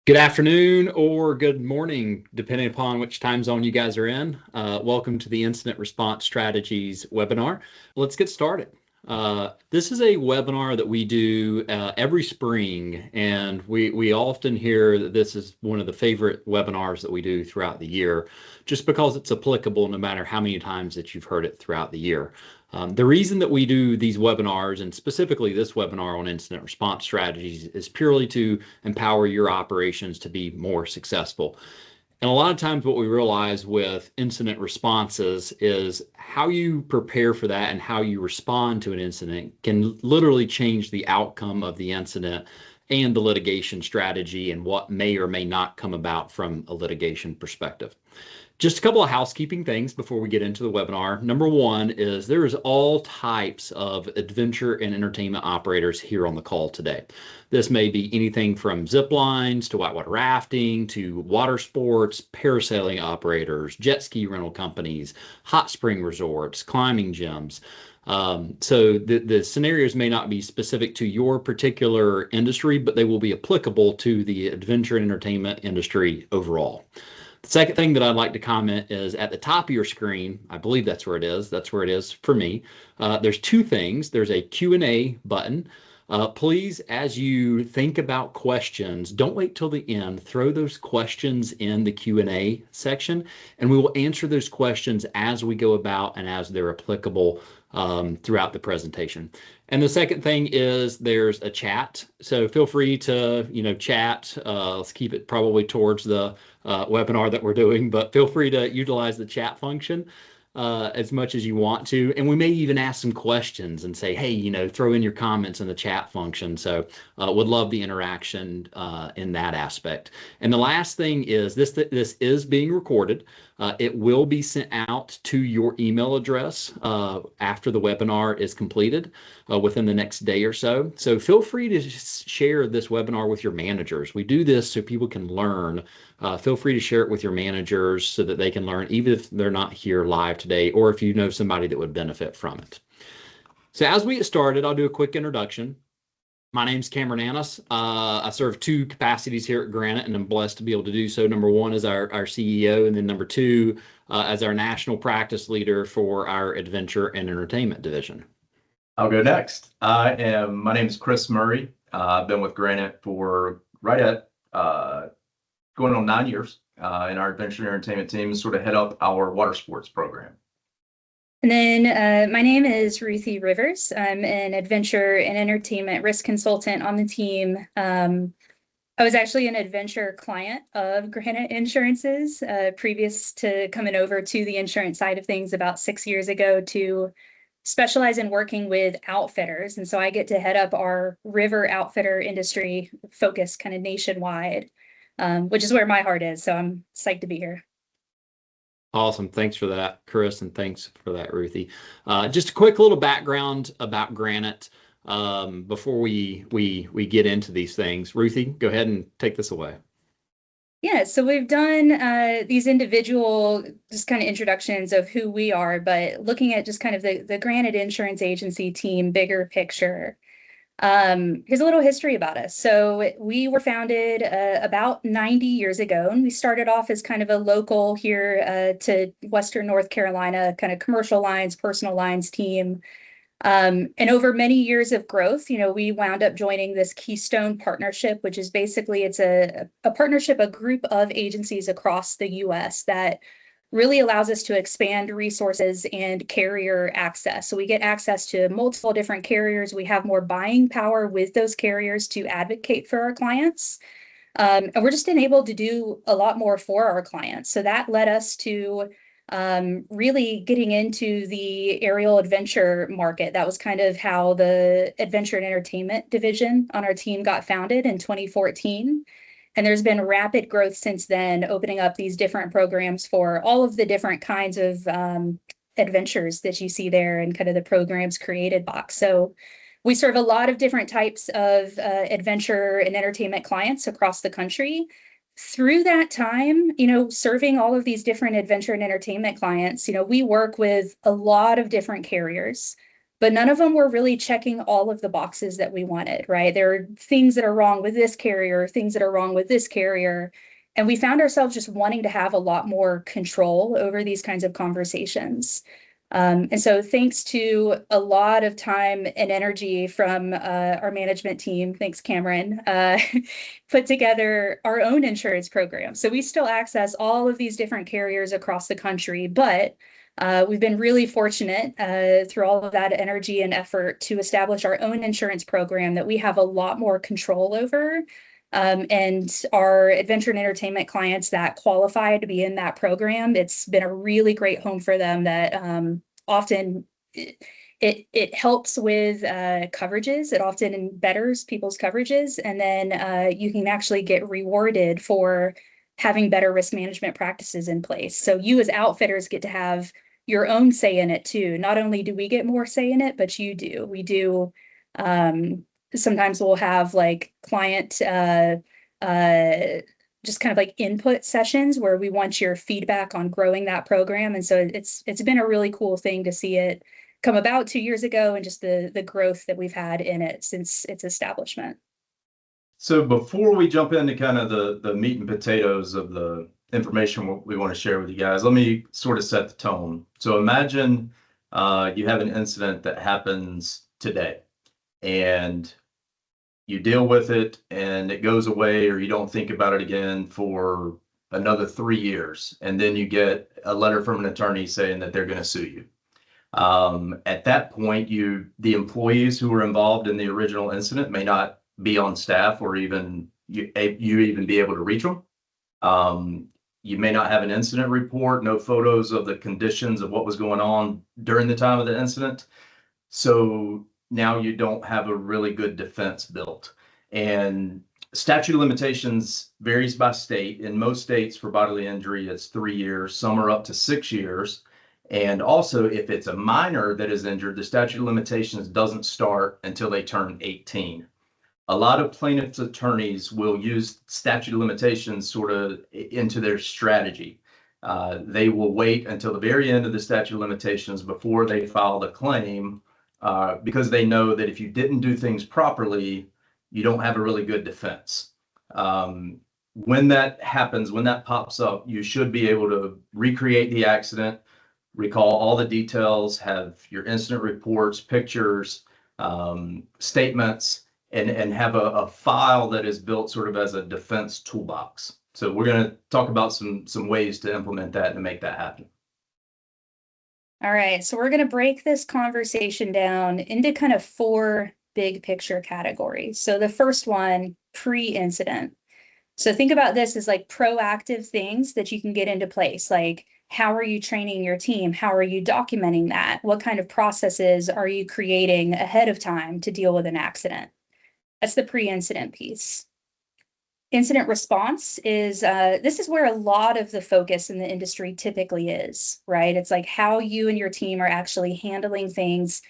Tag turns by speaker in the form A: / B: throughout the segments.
A: Good afternoon or good morning, depending upon which time zone you guys are in. Welcome to the Incident Response Strategies webinar. Let's get started. This is a webinar that we do every spring, and we often hear that this is one of the favorite webinars that we do throughout the year, just because it's applicable no matter how many times that you've heard it throughout the year. The reason that we do these webinars, and specifically this webinar on incident response strategies, is purely to empower your operations to be more successful. And a lot of times what we realize with incident responses is how you prepare for that and how you respond to an incident can literally change the outcome of the incident and the litigation strategy and what may or may not come about from a litigation perspective. Just a couple of housekeeping things before we get into the webinar. Number one is there is all types of adventure and entertainment operators here on the call today. This may be anything from zip lines to whitewater rafting to water sports, parasailing operators, jet ski rental companies, hot spring resorts, climbing gyms. So the scenarios may not be specific to your particular industry, but they will be applicable to the adventure and entertainment industry overall. The second thing that I'd like to comment is at the top of your screen, I believe that's where it is. That's where it is for me. There's two things. There's a Q&A button. Please, as you think about questions, don't wait till the end. Throw those questions in the Q&A section, and we will answer those questions as we go about and as they're applicable throughout the presentation. And the second thing is there's a chat. So feel free to, chat. Let's keep it probably towards the webinar that we're doing, but feel free to utilize the chat function as much as you want to. And we may even ask some questions and say, hey, throw in your comments in the chat function. So would love the interaction in that aspect. And the last thing is this is being recorded. It will be sent out to your email address after the webinar is completed within the next day or so. So feel free to share this webinar with your managers. We do this so people can learn. Feel free to share it with your managers so that they can learn, even if they're not here live today, or if you know somebody that would benefit from it. So as we get started, I'll do a quick introduction. My name's Cameron Annis. I serve two capacities here at Granite, and I'm blessed to be able to do so. Number one is our CEO, and then number two as our national practice leader for our adventure and entertainment division.
B: I'll go next. My name is Chris Murray. I've been with Granite for right at going on 9 years in our adventure and entertainment team, sort of head up our water sports program.
C: And then my name is Ruthie Rivers. I'm an adventure and entertainment risk consultant on the team. I was actually an adventure client of Granite Insurance's previous to coming over to the insurance side of things about 6 years ago to specialize in working with outfitters. And so I get to head up our river outfitter industry focus kind of nationwide, which is where my heart is. So I'm psyched to be here.
A: Awesome. Thanks for that, Chris, and thanks for that, Ruthie. Just a quick little background about Granite before we get into these things. Ruthie, go ahead and take this away.
C: Yeah, so we've done these individual just kind of introductions of who we are, but looking at just kind of the Granite Insurance Agency team, bigger picture. Here's a little history about us. So we were founded about 90 years ago, and we started off as kind of a local here to Western North Carolina, kind of commercial lines, personal lines team. And over many years of growth, we wound up joining this Keystone partnership, which is basically it's a partnership, a group of agencies across the U.S. that really allows us to expand resources and carrier access. So we get access to multiple different carriers. We have more buying power with those carriers to advocate for our clients. And we're just enabled to do a lot more for our clients. So that led us to really getting into the aerial adventure market. That was kind of how the adventure and entertainment division on our team got founded in 2014. And there's been rapid growth since then, opening up these different programs for all of the different kinds of adventures that you see there and kind of the programs created box. So we serve a lot of different types of adventure and entertainment clients across the country. Through that time, serving all of these different adventure and entertainment clients, we work with a lot of different carriers. but none of them were really checking all of the boxes that we wanted, right? There are things that are wrong with this carrier, things that are wrong with this carrier. And we found ourselves just wanting to have a lot more control over these kinds of conversations. And so thanks to a lot of time and energy from our management team, thanks Cameron, put together our own insurance program. So we still access all of these different carriers across the country, but we've been really fortunate through all of that energy and effort to establish our own insurance program that we have a lot more control over. And our adventure and entertainment clients that qualify to be in that program, it's been a really great home for them that often it helps with coverages. It often betters people's coverages. And then you can actually get rewarded for having better risk management practices in place. So you as outfitters get to have your own say in it too. Not only do we get more say in it, but you do. We do. Sometimes we'll have like client just kind of like input sessions where we want your feedback on growing that program. And so it's been a really cool thing to see it come about 2 years ago and just the growth that we've had in it since its establishment.
B: So before we jump into kind of the meat and potatoes of the information we want to share with you guys, let me sort of set the tone. So imagine you have an incident that happens today and you deal with it and it goes away, or you don't think about it again for another 3 years. And then you get a letter from an attorney saying that they're going to sue you. At that point, the employees who were involved in the original incident may not be on staff, or even you even be able to reach them. You may not have an incident report, no photos of the conditions of what was going on during the time of the incident. So now you don't have a really good defense built. And statute of limitations varies by state. In most states for bodily injury, it's 3 years. Some are up to 6 years. And also, if it's a minor that is injured, the statute of limitations doesn't start until they turn 18. A lot of plaintiffs' attorneys will use statute of limitations sort of into their strategy. They will wait until the very end of the statute of limitations before they file the claim, because they know that if you didn't do things properly, you don't have a really good defense. When that happens, when that pops up, you should be able to recreate the accident, recall all the details, have your incident reports, pictures, statements, and have a file that is built sort of as a defense toolbox. So we're going to talk about some ways to implement that and to make that happen.
C: All right, so we're going to break this conversation down into kind of 4 big picture categories. So the first one, pre-incident. So think about this as like proactive things that you can get into place. Like, how are you training your team? How are you documenting that? What kind of processes are you creating ahead of time to deal with an accident? That's the pre-incident piece. Incident response is, this is where a lot of the focus in the industry typically is, right? It's like how you and your team are actually handling things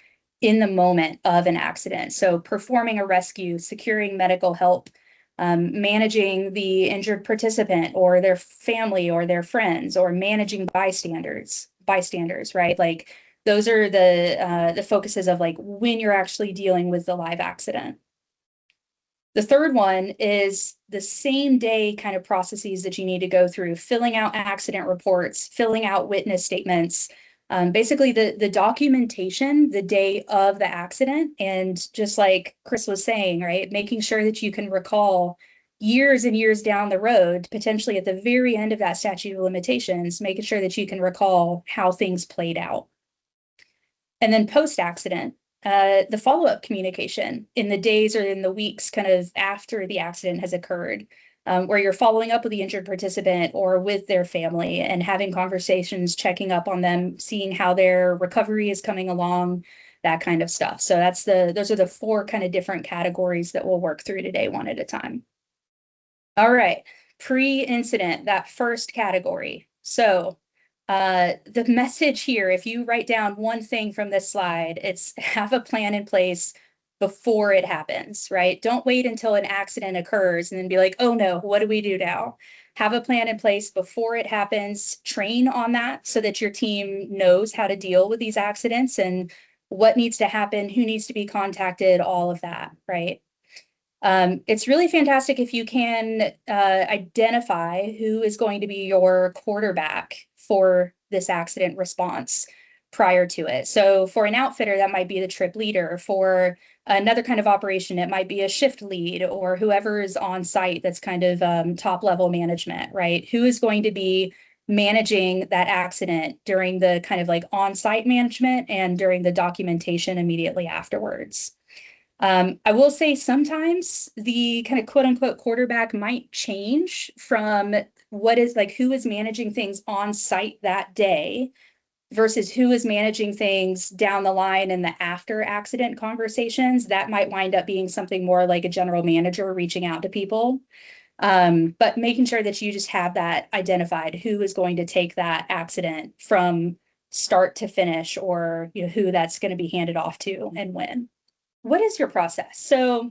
C: in the moment of an accident. So performing a rescue, securing medical help, managing the injured participant or their family or their friends, or managing bystanders, right? Like those are the focuses of like when you're actually dealing with the live accident. The third one is the same day kind of processes that you need to go through, filling out accident reports, filling out witness statements, basically the documentation the day of the accident. And just like Chris was saying, right, making sure that you can recall years and years down the road, potentially at the very end of that statute of limitations, making sure that you can recall how things played out. And then post-accident, the follow-up communication in the days or in the weeks kind of after the accident has occurred, where you're following up with the injured participant or with their family and having conversations, checking up on them, seeing how their recovery is coming along, that kind of stuff. So those are the 4 kind of different categories that we'll work through today, one at a time. All right, pre-incident, that first category. So the message here, if you write down one thing from this slide, it's have a plan in place before it happens, right? Don't wait until an accident occurs and then be like, oh no, what do we do now? Have a plan in place before it happens, train on that so that your team knows how to deal with these accidents and what needs to happen, who needs to be contacted, all of that, right? It's really fantastic if you can identify who is going to be your quarterback for this accident response prior to it. So for an outfitter, that might be the trip leader. For another kind of operation, it might be a shift lead or whoever is on site that's kind of top level management, right? Who is going to be managing that accident during the kind of like on-site management and during the documentation immediately afterwards. I will say sometimes the kind of quote unquote quarterback might change from what is like who is managing things on site that day versus who is managing things down the line in the after accident conversations. That might wind up being something more like a general manager reaching out to people. But making sure that you just have that identified, who is going to take that accident from start to finish, or who that's going to be handed off to and when. What is your process? So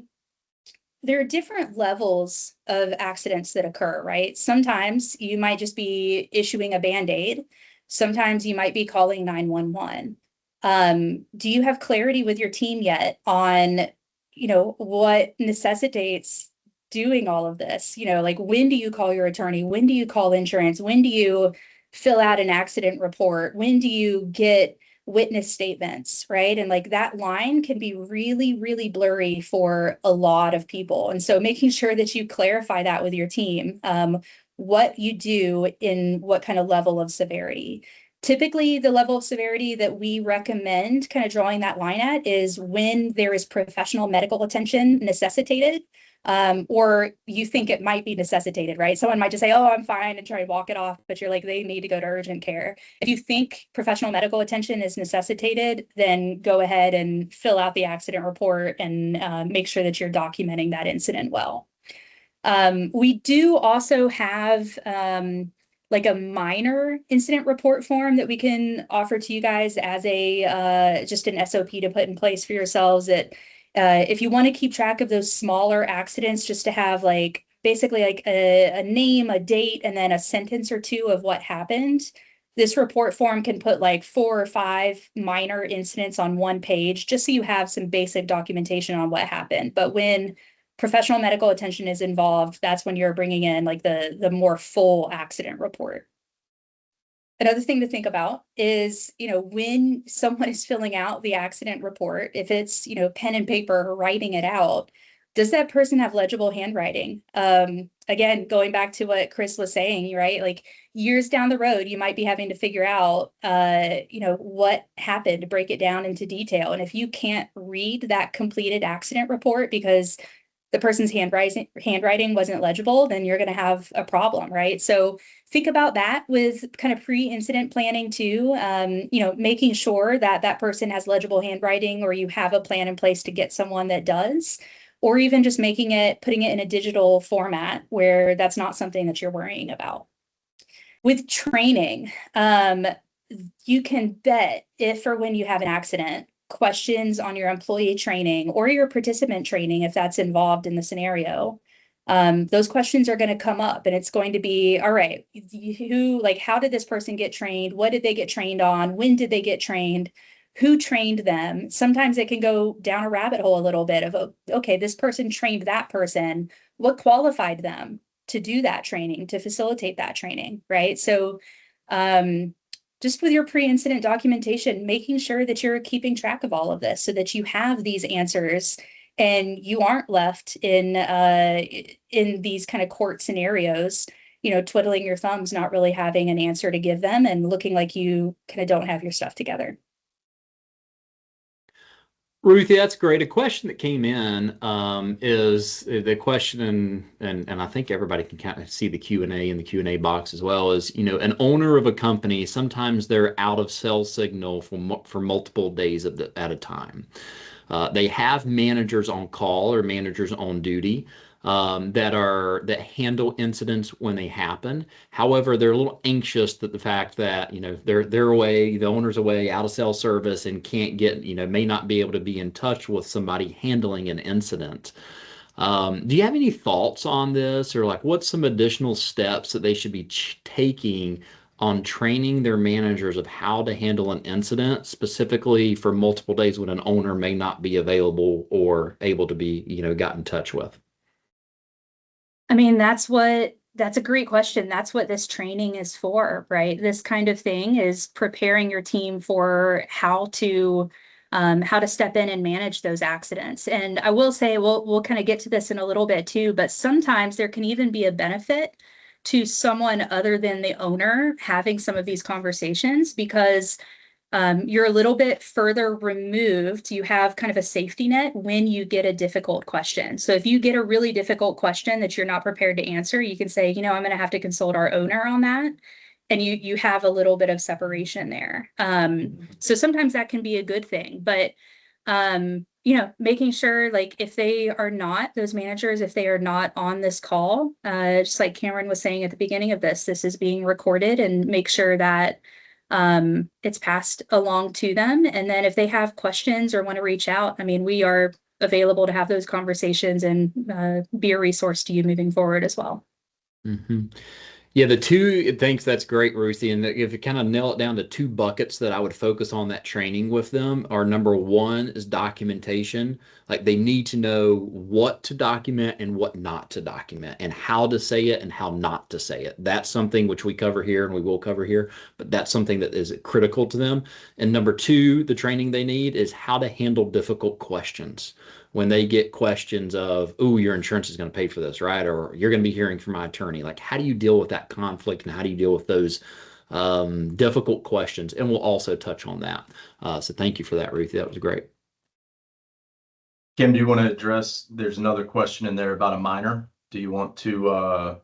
C: there are different levels of accidents that occur, right? Sometimes you might just be issuing a Band-Aid. Sometimes you might be calling 911. Do you have clarity with your team yet on, what necessitates doing all of this? Like when do you call your attorney? When do you call insurance? When do you fill out an accident report? When do you get witness statements, right? And like that line can be really, really blurry for a lot of people. And so making sure that you clarify that with your team, what you do in what kind of level of severity. Typically, the level of severity that we recommend kind of drawing that line at is when there is professional medical attention necessitated. Or you think it might be necessitated, right? Someone might just say, oh, I'm fine, and try to walk it off, but you're like, they need to go to urgent care. If you think professional medical attention is necessitated, then go ahead and fill out the accident report and make sure that you're documenting that incident well. We do also have like a minor incident report form that we can offer to you guys as a just an SOP to put in place for yourselves that if you want to keep track of those smaller accidents, just to have like basically like a name, a date, and then a sentence or two of what happened. This report form can put like 4 or 5 minor incidents on one page, just so you have some basic documentation on what happened. But when professional medical attention is involved, that's when you're bringing in like the more full accident report. Another thing to think about is, when someone is filling out the accident report, if it's, pen and paper writing it out, does that person have legible handwriting? Again, going back to what Chris was saying, right? Like years down the road, you might be having to figure out, what happened, to break it down into detail. And if you can't read that completed accident report because the person's handwriting wasn't legible, then you're going to have a problem, right? So think about that with kind of pre-incident planning too. Making sure that that person has legible handwriting, or you have a plan in place to get someone that does, or even just putting it in a digital format where that's not something that you're worrying about. With training, you can bet if or when you have an accident, questions on your employee training or your participant training, if that's involved in the scenario, those questions are going to come up, and it's going to be, all right, how did this person get trained? What did they get trained on? When did they get trained? Who trained them? Sometimes it can go down a rabbit hole a little bit of, okay, this person trained that person. What qualified them to do that training, to facilitate that training, right? So, just with your pre-incident documentation, making sure that you're keeping track of all of this so that you have these answers and you aren't left in these kind of court scenarios, twiddling your thumbs, not really having an answer to give them and looking like you kind of don't have your stuff together.
A: Ruthie, that's great. A question that came in is the question, and I think everybody can kind of see the Q&A in the Q&A box as well, is, an owner of a company, sometimes they're out of cell signal for multiple days at a time. They have managers on call or managers on duty that handle incidents when they happen. However, they're a little anxious that the fact that they're away, the owner's away, out of cell service, and can't get may not be able to be in touch with somebody handling an incident. Do you have any thoughts on this, or like what's some additional steps that they should be taking on training their managers of how to handle an incident, specifically for multiple days when an owner may not be available or able to be, got in touch with?
C: I mean, that's a great question. That's what this training is for, right? This kind of thing is preparing your team for how to step in and manage those accidents. And I will say, we'll kind of get to this in a little bit too, but sometimes there can even be a benefit to someone other than the owner having some of these conversations, because you're a little bit further removed. You have kind of a safety net when you get a difficult question. So if you get a really difficult question that you're not prepared to answer, you can say, I'm going to have to consult our owner on that. And you have a little bit of separation there. So sometimes that can be a good thing, but making sure, like, if they are not, those managers, if they are not on this call, just like Cameron was saying at the beginning of this is being recorded, and make sure that it's passed along to them. And then if they have questions or want to reach out, I mean, we are available to have those conversations and be a resource to you moving forward as well.
A: Mm-hmm. Yeah, the two things, that's great, Ruthie. And if you kind of nail it down to two buckets that I would focus on that training with them are, number one is documentation. Like, they need to know what to document and what not to document, and how to say it and how not to say it. That's something which we cover here and we will cover here, but that's something that is critical to them. And number two, the training they need is how to handle difficult questions. When they get questions of, "Oh, your insurance is going to pay for this, right?" Or, "You're going to be hearing from my attorney." Like, how do you deal with that conflict, and how do you deal with those difficult questions? And we'll also touch on that. So thank you for that, Ruthie. That was great.
B: Kim, do you want to address, there's another question in there about a minor. Do you want to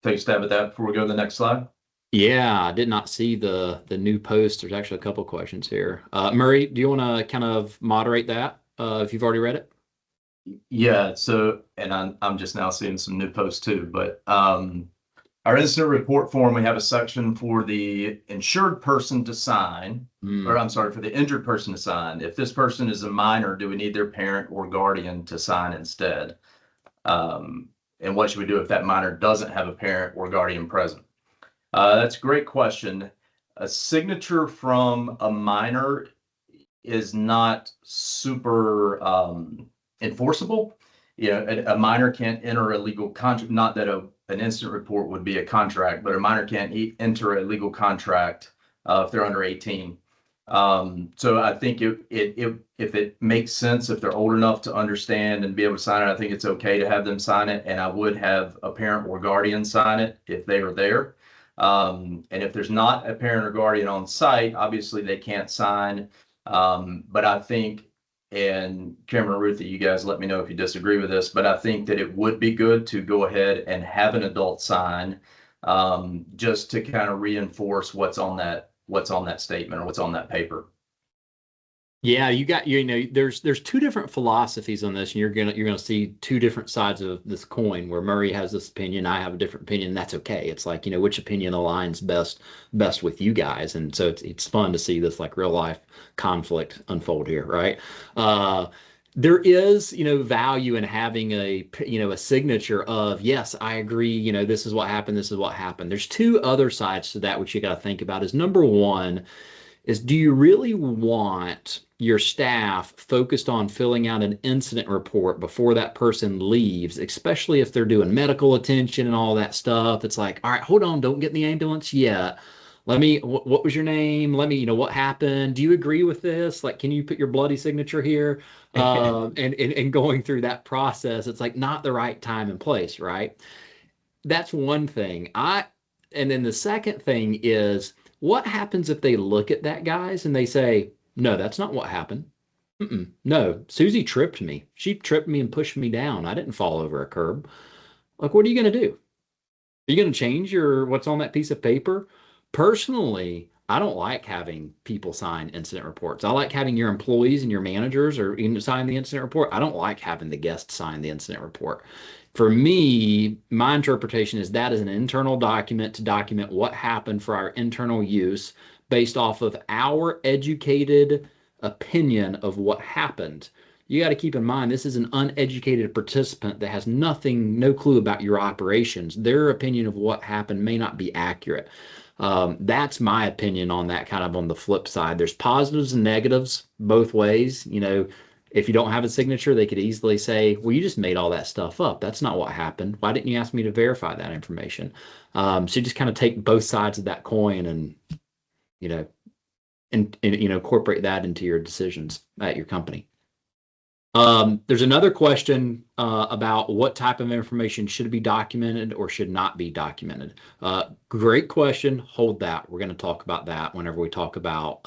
B: take a stab at that before we go to the next slide?
A: Yeah, I did not see the new post. There's actually a couple questions here. Murray, do you want to kind of moderate that if you've already read it?
B: Yeah, so, and I'm just now seeing some new posts too, but our incident report form, we have a section for the insured person to sign, or I'm sorry, for the injured person to sign. If this person is a minor, do we need their parent or guardian to sign instead? And what should we do if that minor doesn't have a parent or guardian present? That's a great question. A signature from a minor is not super enforceable. A minor can't enter a legal contract. Not that an incident report would be a contract, but a minor can't enter a legal contract if they're under 18. So I think if it makes sense, if they're old enough to understand and be able to sign it, I think it's okay to have them sign it. And I would have a parent or guardian sign it if they are there. And if there's not a parent or guardian on site, obviously they can't sign. But I think, and Cameron, Ruthie, you guys let me know if you disagree with this, but I think that it would be good to go ahead and have an adult sign, just to kind of reinforce what's on that statement or what's on that paper.
A: Yeah, there's two different philosophies on this, and you're gonna see two different sides of this coin, where Murray has this opinion, I have a different opinion. That's okay. It's like, which opinion aligns best with you guys, and so it's fun to see this like real life conflict unfold here, right? There is, value in having a signature of, yes, I agree, this is what happened, this is what happened. There's two other sides to that which you got to think about. Is number one is, do you really want your staff focused on filling out an incident report before that person leaves, especially if they're doing medical attention and all that stuff? It's like, all right, hold on, don't get in the ambulance yet. What was your name? Let me, what happened? Do you agree with this? Like, can you put your bloody signature here? And going through that process, it's like not the right time and place, right? That's one thing. And then the second thing is, what happens if they look at that, guys, and they say, "No, that's not what happened. No, Susie tripped me. She tripped me and pushed me down. I didn't fall over a curb." Like, what are you going to do? Are you going to change what's on that piece of paper? Personally, I don't like having people sign incident reports. I like having your employees and your managers or sign the incident report. I don't like having the guests sign the incident report. For me, my interpretation is that is an internal document to document what happened for our internal use based off of our educated opinion of what happened. You got to keep in mind, this is an uneducated participant that has no clue about your operations. Their opinion of what happened may not be accurate. That's my opinion on that. Kind of on the flip side, there's positives and negatives both ways. If you don't have a signature, they could easily say, well, you just made all that stuff up. That's not what happened. Why didn't you ask me to verify that information? So you just kind of take both sides of that coin and, you know, incorporate that into your decisions at your company. There's another question about what type of information should be documented or should not be documented. Great question. Hold that. We're going to talk about that whenever we talk about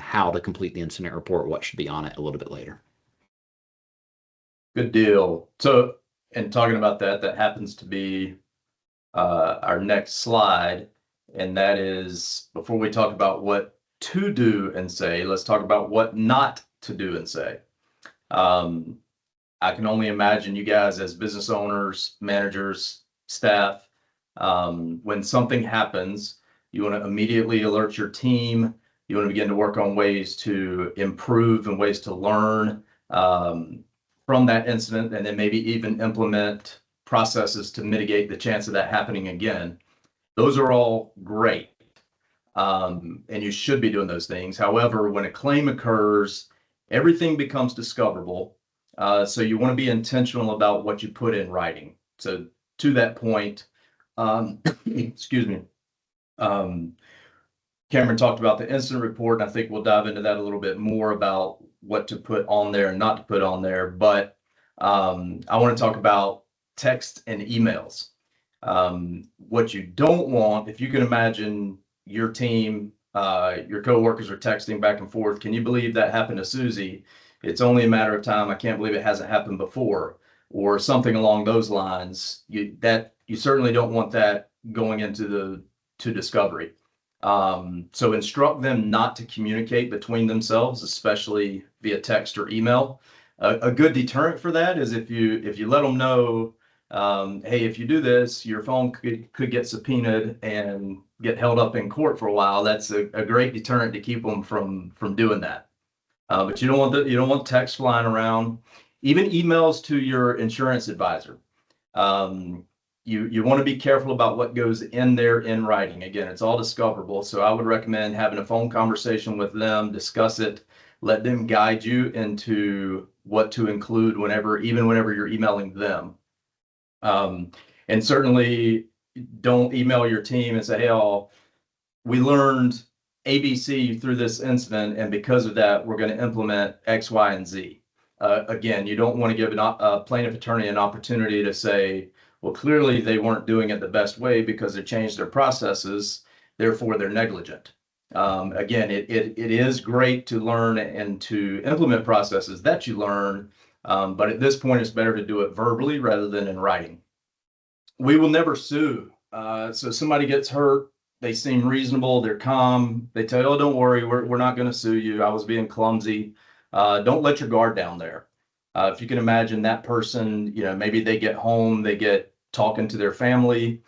A: how to complete the incident report, what should be on it a little bit later.
B: Good deal. So, and talking about that, that happens to be our next slide. And that is, before we talk about what to do and say, let's talk about what not to do and say. I can only imagine you guys as business owners, managers, staff, when something happens, you want to immediately alert your team. You want to begin to work on ways to improve and ways to learn from that incident, and then maybe even implement processes to mitigate the chance of that happening again. Those are all great. And you should be doing those things. However, when a claim occurs, everything becomes discoverable. So you want to be intentional about what you put in writing. So to that point, excuse me, Cameron talked about the incident report, and I think we'll dive into that a little bit more about what to put on there and not to put on there. But I want to talk about text and emails. What you don't want, if you can imagine your team, your coworkers are texting back and forth. Can you believe that happened to Susie? It's only a matter of time. I can't believe it hasn't happened before, or something along those lines. You certainly don't want that going into discovery. So instruct them not to communicate between themselves, especially via text or email. A good deterrent for that is if you let them know, hey, if you do this, your phone could get subpoenaed and get held up in court for a while. That's a great deterrent to keep them from doing that. But you don't want text flying around. Even emails to your insurance advisor. You want to be careful about what goes in there in writing. Again, it's all discoverable. So I would recommend having a phone conversation with them, discuss it, let them guide you into what to include even whenever you're emailing them. And certainly don't email your team and say, hey, we learned ABC through this incident, and because of that, we're going to implement X, Y, and Z. Again, you don't want to give a plaintiff attorney an opportunity to say, well, clearly they weren't doing it the best way because they changed their processes, therefore they're negligent. Again, it is great to learn and to implement processes that you learn, but at this point, it's better to do it verbally rather than in writing. We will never sue. So somebody gets hurt, they seem reasonable, they're calm, they tell you, oh, don't worry, we're not going to sue you. I was being clumsy. Don't let your guard down there. If you can imagine that person, maybe they get home, they get talking to their family.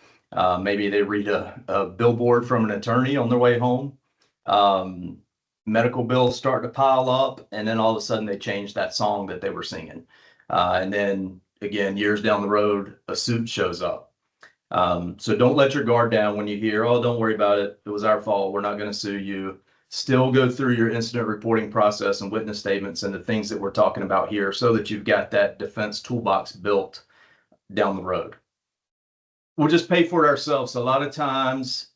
B: Maybe they read a billboard from an attorney on their way home. Medical bills start to pile up, and then all of a sudden they change that song that they were singing. And then again, years down the road, a suit shows up. So don't let your guard down when you hear, oh, don't worry about it. It was our fault. We're not going to sue you. Still go through your incident reporting process and witness statements and the things that we're talking about here so that you've got that defense toolbox built down the road. We'll just pay for it ourselves. A lot of times,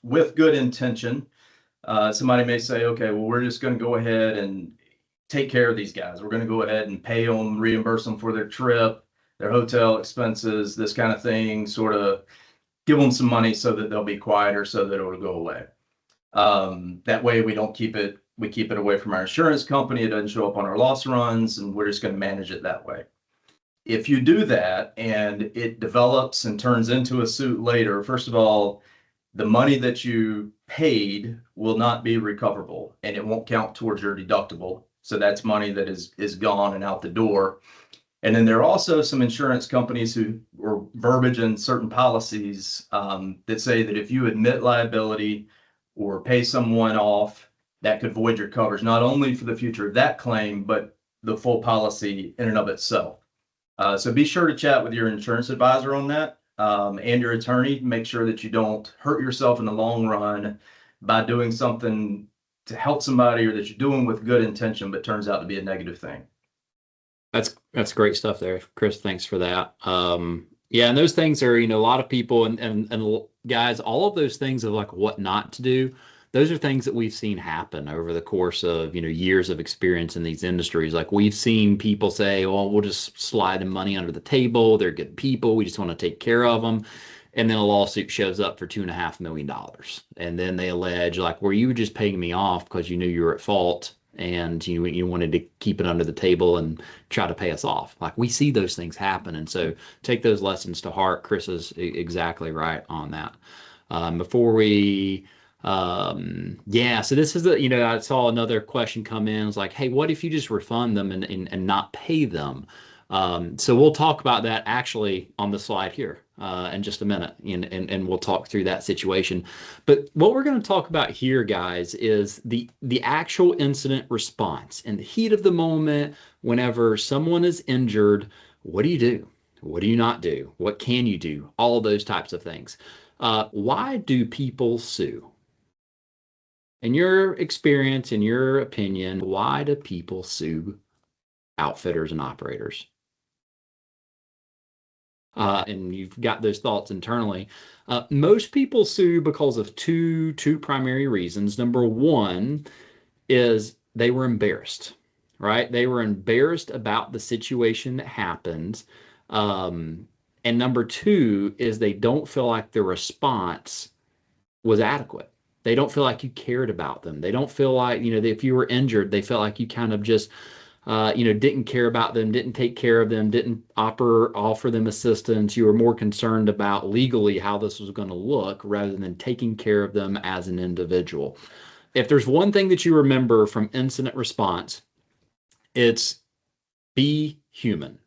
B: with good intention, somebody may say, okay, well, we're just going to go ahead and take care of these guys. We're going to go ahead and pay them, reimburse them for their trip, their hotel expenses, this kind of thing, sort of give them some money so that they'll be quieter, so that it'll go away. That way we keep it away from our insurance company. It doesn't show up on our loss runs, and we're just going to manage it that way. If you do that and it develops and turns into a suit later, first of all, the money that you paid will not be recoverable, and it won't count towards your deductible. So that's money that is gone and out the door. And then there are also some insurance companies or verbiage in certain policies that say that if you admit liability or pay someone off, that could void your coverage, not only for the future of that claim, but the full policy in and of itself. So be sure to chat with your insurance advisor on that. and your attorney. Make sure that you don't hurt yourself in the long run by doing something to help somebody or that you're doing with good intention, but turns out to be a negative thing.
A: That's great stuff there, Chris. Thanks for that. Yeah, and those things are, a lot of people and guys, all of those things of like what not to do. Those are things that we've seen happen over the course of, years of experience in these industries. Like we've seen people say, well, we'll just slide the money under the table. They're good people. We just want to take care of them. And then a lawsuit shows up for $2.5 million. And then they allege like, well, you were just paying me off because you knew you were at fault and you wanted to keep it under the table and try to pay us off. Like we see those things happen. And so take those lessons to heart. Chris is exactly right on that. Before we, so this is I saw another question come in. It's like, hey, what if you just refund them and not pay them? So we'll talk about that actually on the slide here in just a minute, and we'll talk through that situation. But what we're going to talk about here, guys, is the actual incident response. In the heat of the moment, whenever someone is injured, what do you do? What do you not do? What can you do? All of those types of things. Why do people sue? In your experience, in your opinion, why do people sue outfitters and operators? And you've got those thoughts internally. Most people sue because of two primary reasons. Number one is they were embarrassed, right? They were embarrassed about the situation that happened. And number two is they don't feel like the response was adequate. They don't feel like you cared about them. They don't feel like, if you were injured, they felt like you kind of just didn't care about them, didn't take care of them, didn't offer them assistance. You were more concerned about legally how this was going to look rather than taking care of them as an individual. If there's one thing that you remember from incident response, it's be human,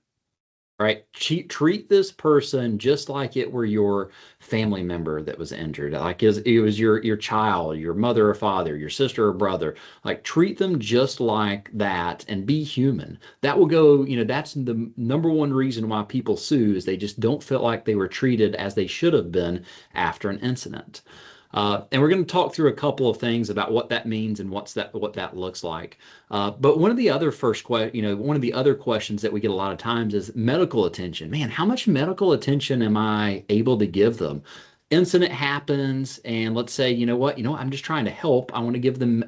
A: right? Treat this person just like it were your family member that was injured, like it was your child, your mother or father, your sister or brother. Like treat them just like that and be human. That will go, that's the number one reason why people sue is they just don't feel like they were treated as they should have been after an incident. And we're going to talk through a couple of things about what that means and what that looks like. But one of the other questions that we get a lot of times is medical attention. Man, how much medical attention am I able to give them? Incident happens, and let's say, I'm just trying to help. I want to give them,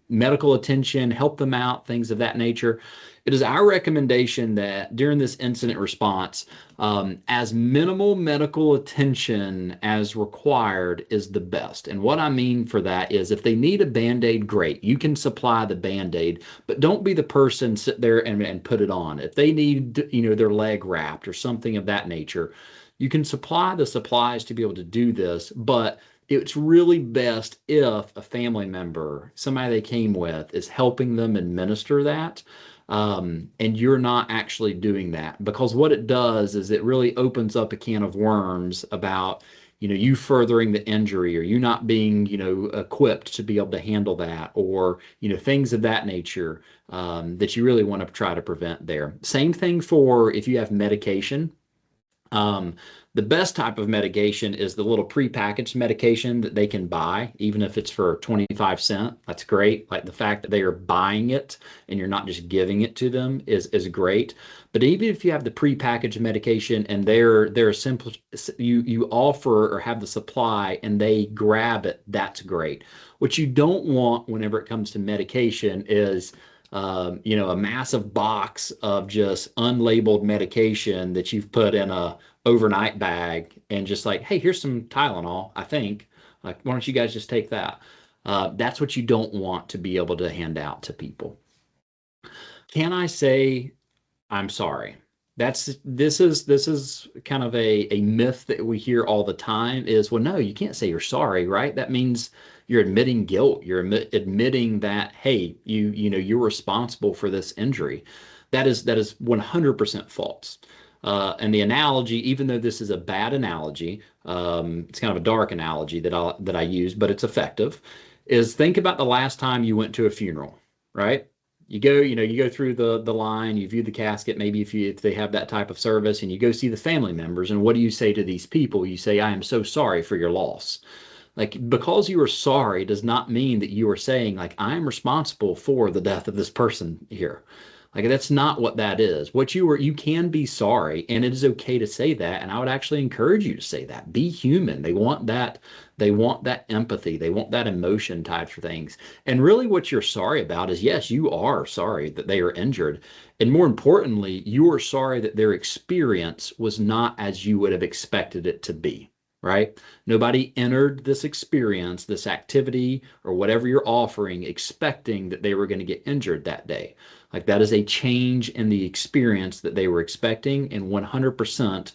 A: medical attention, help them out, things of that nature. It is our recommendation that during this incident response, as minimal medical attention as required is the best. And what I mean for that is if they need a Band-Aid, great. You can supply the Band-Aid, but don't be the person sit there and put it on. If they need, their leg wrapped or something of that nature, you can supply the supplies to be able to do this, but it's really best if a family member, somebody they came with, is helping them administer that. And you're not actually doing that, because what it does is it really opens up a can of worms about, you furthering the injury or you not being, equipped to be able to handle that, or, things of that nature that you really want to try to prevent there. Same thing for if you have medication. The best type of medication is the little prepackaged medication that they can buy, even if it's for 25 cents. That's great. Like the fact that they are buying it and you're not just giving it to them is great. But even if you have the prepackaged medication and they're simple, you offer or have the supply and they grab it, that's great. What you don't want whenever it comes to medication is a massive box of just unlabeled medication that you've put in a overnight bag and just like, hey, here's some Tylenol, I think. Like, why don't you guys just take that? That's what you don't want to be able to hand out to people. Can I say, I'm sorry? This is kind of a myth that we hear all the time is, well, no, you can't say you're sorry, right? That means you're admitting guilt. You're admitting that, hey, you're responsible for this injury. That is 100% false. And the analogy, even though this is a bad analogy, it's kind of a dark analogy that I use, but it's effective, is think about the last time you went to a funeral, right? You go through the line, you view the casket, maybe if they have that type of service, and you go see the family members. And what do you say to these people? You say, I am so sorry for your loss. Like, because you are sorry does not mean that you are saying, like, I am responsible for the death of this person here. Like, that's not what that is. You can be sorry, and it is okay to say that. And I would actually encourage you to say that. Be human. They want that empathy. They want that emotion tied for things. And really what you're sorry about is, yes, you are sorry that they are injured. And more importantly, you are sorry that their experience was not as you would have expected it to be. Right? Nobody entered this experience, this activity, or whatever you're offering, expecting that they were going to get injured that day. Like, that is a change in the experience that they were expecting, and 100%,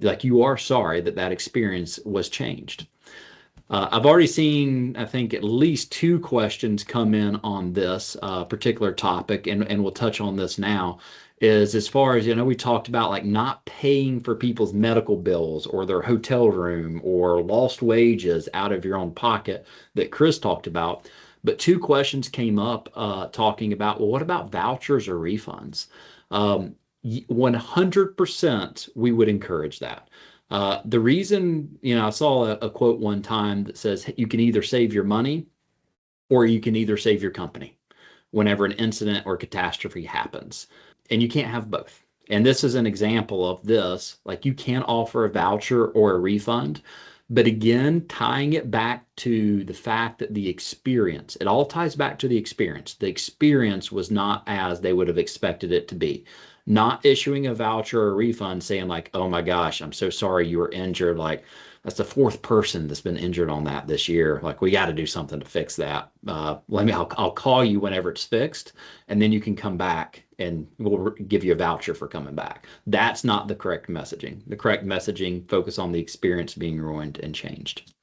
A: like, you are sorry that that experience was changed. I've already seen, I think, at least 2 questions come in on this particular topic, and we'll touch on this now. Is as far as, we talked about like not paying for people's medical bills or their hotel room or lost wages out of your own pocket that Chris talked about. But 2 questions came up talking about, well, what about vouchers or refunds? 100% we would encourage that. The reason, I saw a quote one time that says you can either save your money or you can either save your company whenever an incident or catastrophe happens. And you can't have both. And this is an example of this. Like, you can offer a voucher or a refund, but again, tying it back to the fact that it all ties back to the experience. The experience was not as they would have expected it to be. Not issuing a voucher or a refund saying like, oh my gosh, I'm so sorry you were injured. Like, that's the 4th person that's been injured on that this year. Like, we got to do something to fix that. I'll call you whenever it's fixed, and then you can come back and we'll give you a voucher for coming back. That's not the correct messaging. The correct messaging focus on the experience being ruined and changed.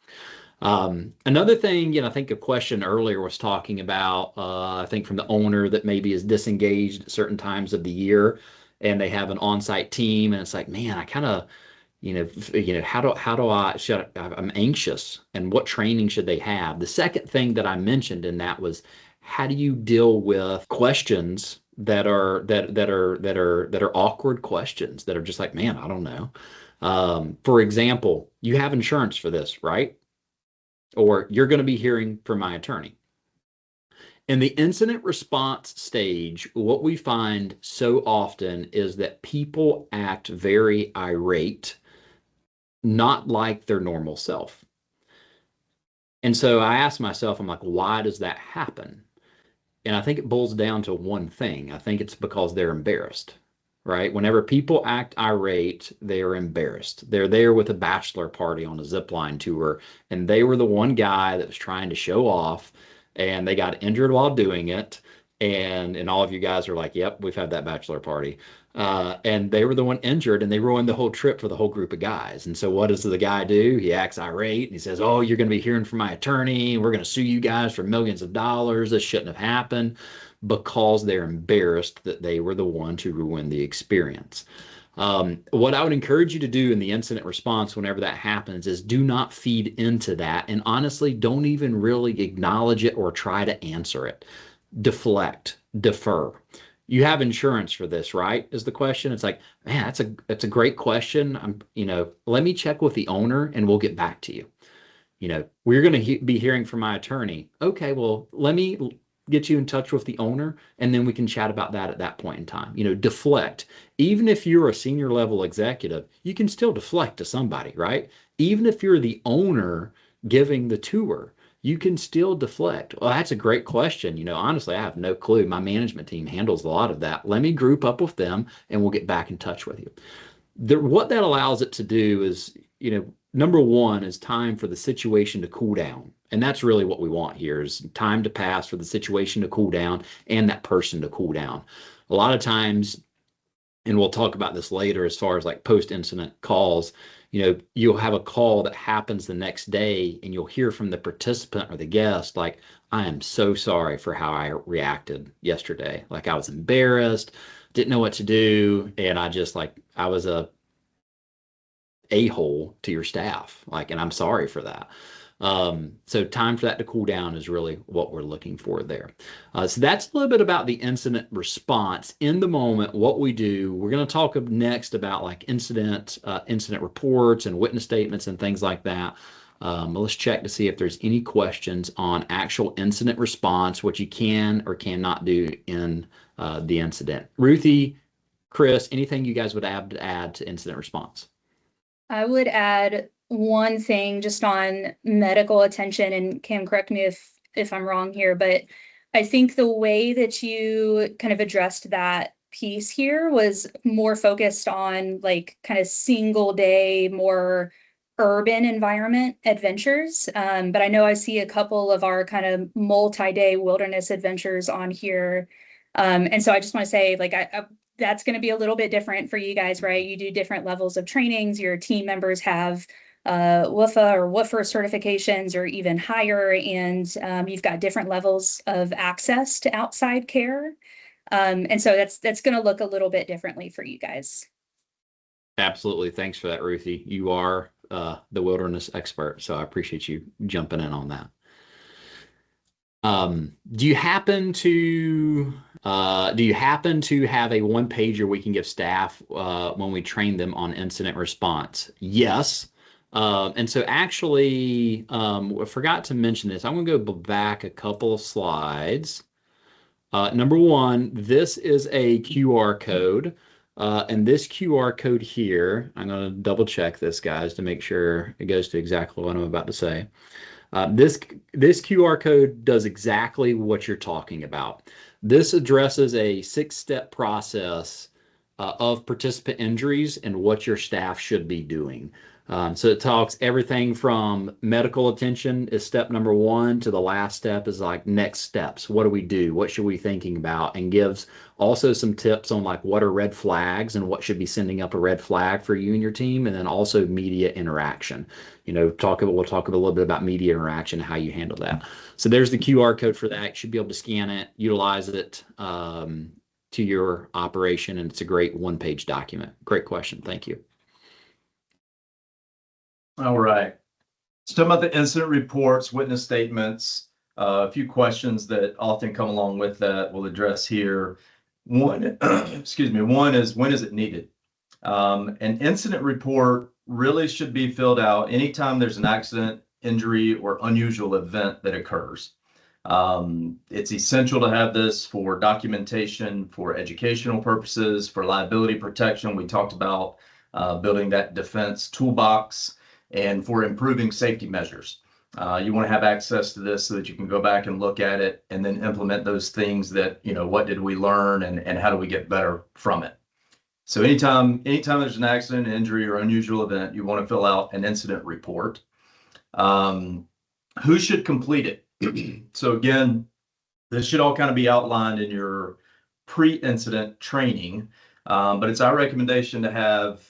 A: Another thing, I think a question earlier was talking about, I think from the owner that maybe is disengaged at certain times of the year, and they have an on-site team, and it's like, man, I kind of, I'm anxious, and what training should they have? The second thing that I mentioned in that was, how do you deal with questions that are awkward questions that are just like, man, I don't know. For example, you have insurance for this, right? Or you're going to be hearing from my attorney. In the incident response stage, what we find so often is that people act very irate, not like their normal self. And so I asked myself, I'm like, why does that happen? And I think it boils down to one thing. I think it's because they're embarrassed, right? Whenever people act irate, they are embarrassed. They're there with a bachelor party on a zipline tour, and they were the one guy that was trying to show off, and they got injured while doing it. And all of you guys are like, yep, we've had that bachelor party. And they were the one injured, and they ruined the whole trip for the whole group of guys. And so what does the guy do? He acts irate, and he says, oh, you're going to be hearing from my attorney. We're going to sue you guys for millions of dollars. This shouldn't have happened, because they're embarrassed that they were the one to ruin the experience. What I would encourage you to do in the incident response whenever that happens is do not feed into that. And honestly, don't even really acknowledge it or try to answer it. Deflect, defer. You have insurance for this, right? Is the question. It's like, man, that's a great question. Let me check with the owner and we'll get back to you. We're going to be hearing from my attorney. Okay, well, let me get you in touch with the owner, and then we can chat about that at that point in time. Deflect. Even if you're a senior level executive, you can still deflect to somebody, right? Even if you're the owner giving the tour, you can still deflect. Well, that's a great question. Honestly, I have no clue. My management team handles a lot of that. Let me group up with them and we'll get back in touch with you. What that allows it to do is, number one is time for the situation to cool down. And that's really what we want here, is time to pass for the situation to cool down and that person to cool down. A lot of times, and we'll talk about this later as far as like post-incident calls, you'll have a call that happens the next day and you'll hear from the participant or the guest, like, I am so sorry for how I reacted yesterday. Like, I was embarrassed, didn't know what to do. And I was a hole to your staff. Like, and I'm sorry for that. So time for that to cool down is really what we're looking for there. So that's a little bit about the incident response. In the moment, what we do, we're going to talk next about like incident reports and witness statements and things like that. Let's check to see if there's any questions on actual incident response, what you can or cannot do in the incident. Ruthie, Chris, anything you guys would add to incident response?
C: I would add one thing just on medical attention, and Cam, correct me if I'm wrong here, but I think the way that you kind of addressed that piece here was more focused on like kind of single day, more urban environment adventures. But I know I see a couple of our kind of multi-day wilderness adventures on here. And so I just want to say, like, that's going to be a little bit different for you guys, right? You do different levels of trainings. Your team members have WFA or WFR certifications or even higher, and you've got different levels of access to outside care. And so that's going to look a little bit differently for you guys.
A: Absolutely. Thanks for that, Ruthie. You are the wilderness expert, so I appreciate you jumping in on that. Do you happen to have a one pager we can give staff when we train them on incident response? Yes. And so actually, I forgot to mention this. I'm going to go back a couple of slides. Number one, this is a QR code. And this QR code here, I'm going to double check this, guys, to make sure it goes to exactly what I'm about to say. This QR code does exactly what you're talking about. This addresses a 6-step process of participant injuries and what your staff should be doing. So it talks everything from medical attention is step number 1 to the last step is like next steps. What do we do? What should we be thinking about? And gives also some tips on like what are red flags and what should be sending up a red flag for you and your team. And then also media interaction. We'll talk a little bit about media interaction, how you handle that. So there's the QR code for that. You should be able to scan it, utilize it to your operation. And it's a great one-page document. Great question. Thank you.
B: All right. Let's talk about the incident reports, witness statements, a few questions that often come along with that we'll address here. One, one is when is it needed? An incident report really should be filled out anytime there's an accident, injury, or unusual event that occurs. It's essential to have this for documentation, for educational purposes, for liability protection. We talked about building that defense toolbox, and for improving safety measures. You want to have access to this so that you can go back and look at it and then implement those things that, what did we learn and how do we get better from it? So anytime there's an accident, injury, or unusual event, you want to fill out an incident report. Who should complete it? So again, this should all kind of be outlined in your pre-incident training, but it's our recommendation to have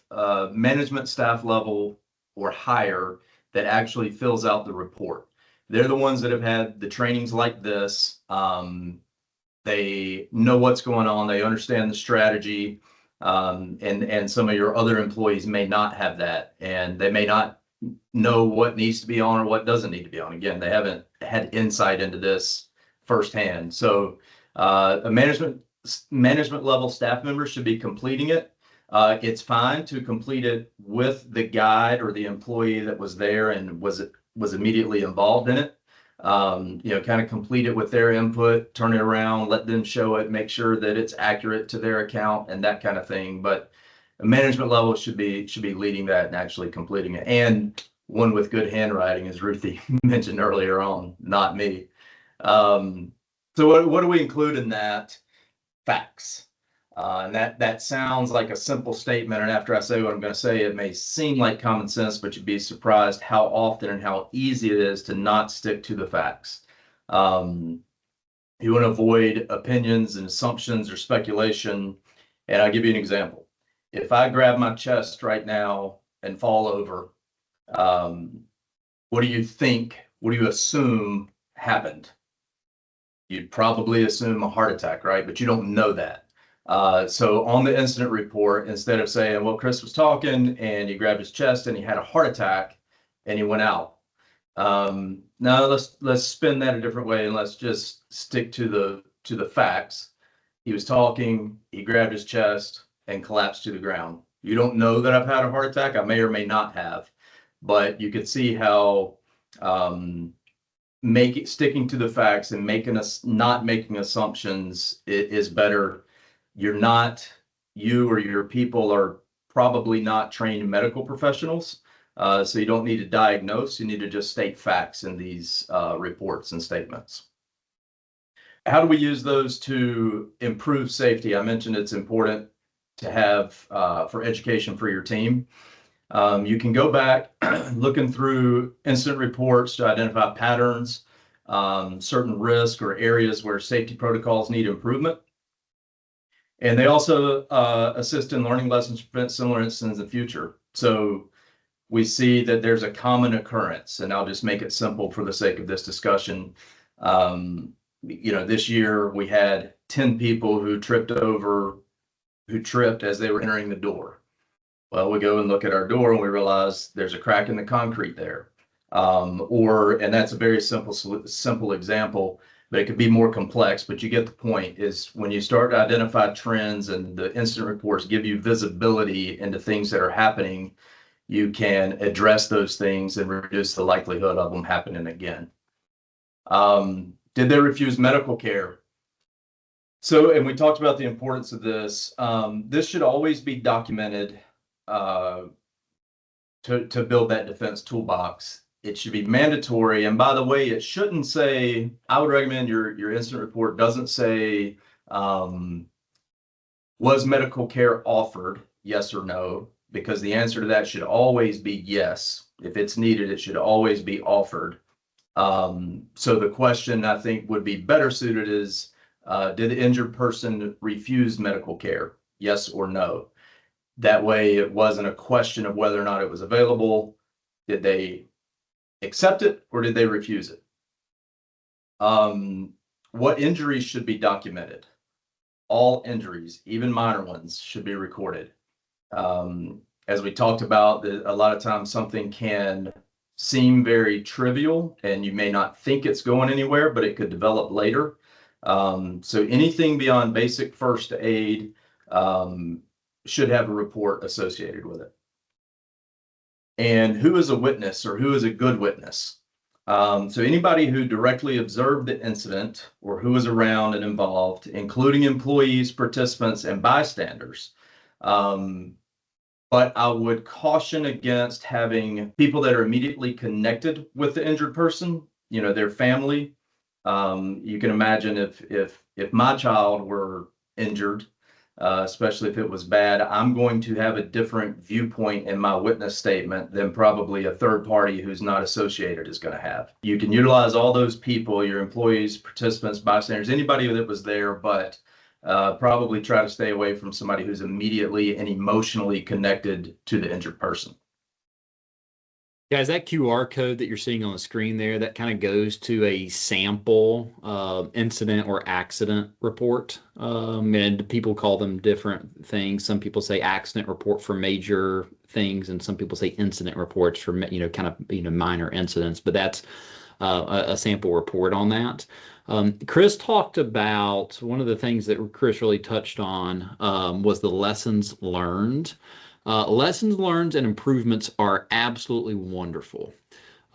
B: management staff level or higher that actually fills out the report. They're the ones that have had the trainings like this. They know what's going on. They understand the strategy. And some of your other employees may not have that, and they may not know what needs to be on or what doesn't need to be on. Again, they haven't had insight into this firsthand. So a management level staff member should be completing it. It's fine to complete it with the guide or the employee that was there and was immediately involved in it. Kind of complete it with their input, turn it around, let them show it, make sure that it's accurate to their account and that kind of thing. But a management level should be leading that and actually completing it. And one with good handwriting, as Ruthie mentioned earlier on, not me. So what do we include in that? Facts. And that sounds like a simple statement. And after I say what I'm going to say, it may seem like common sense, but you'd be surprised how often and how easy it is to not stick to the facts. You want to avoid opinions and assumptions or speculation. And I'll give you an example. If I grab my chest right now and fall over, what do you think? What do you assume happened? You'd probably assume a heart attack, right? But you don't know that. So on the incident report, instead of saying, well, Chris was talking and he grabbed his chest and he had a heart attack and he went out, Now let's spin that a different way and let's just stick to the facts. He was talking, he grabbed his chest and collapsed to the ground. You don't know that I've had a heart attack. I may or may not have, but you could see how sticking to the facts and not making assumptions is better. You or your people are probably not trained medical professionals. So you don't need to diagnose, you need to just state facts in these reports and statements. How do we use those to improve safety? I mentioned it's important to have for education for your team. You can go back looking through incident reports to identify patterns, certain risks or areas where safety protocols need improvement. And they also assist in learning lessons to prevent similar incidents in the future. So we see that there's a common occurrence, and I'll just make it simple for the sake of this discussion. This year we had 10 people who tripped as they were entering the door. Well, we go and look at our door and we realize there's a crack in the concrete there. And that's a very simple example, but it could be more complex, but you get the point. Is when you start to identify trends and the incident reports give you visibility into things that are happening, you can address those things and reduce the likelihood of them happening again. Did they refuse medical care? So, and we talked about the importance of this. This should always be documented to build that defense toolbox. It should be mandatory. And by the way, it shouldn't say, I would recommend your incident report doesn't say, was medical care offered, yes or no? Because the answer to that should always be yes. If it's needed, it should always be offered. So the question I think would be better suited is, did the injured person refuse medical care? Yes or no? That way it wasn't a question of whether or not it was available. Did they accept it or did they refuse it? What injuries should be documented? All injuries, even minor ones, should be recorded. As we talked about, a lot of times something can seem very trivial and you may not think it's going anywhere, but it could develop later. So anything beyond basic first aid should have a report associated with it. And who is a witness or who is a good witness? So anybody who directly observed the incident or who was around and involved, including employees, participants, and bystanders. But I would caution against having people that are immediately connected with the injured person, their family. You can imagine if my child were injured, especially if it was bad, I'm going to have a different viewpoint in my witness statement than probably a third party who's not associated is going to have. You can utilize all those people, your employees, participants, bystanders, anybody that was there, but probably try to stay away from somebody who's immediately and emotionally connected to the injured person.
A: Guys, that QR code that you're seeing on the screen there, that kind of goes to a sample incident or accident report. And people call them different things. Some people say accident report for major things, and some people say incident reports for, minor incidents. But that's a sample report on that. Chris talked about, one of the things that Chris really touched on was the lessons learned. Lessons learned and improvements are absolutely wonderful.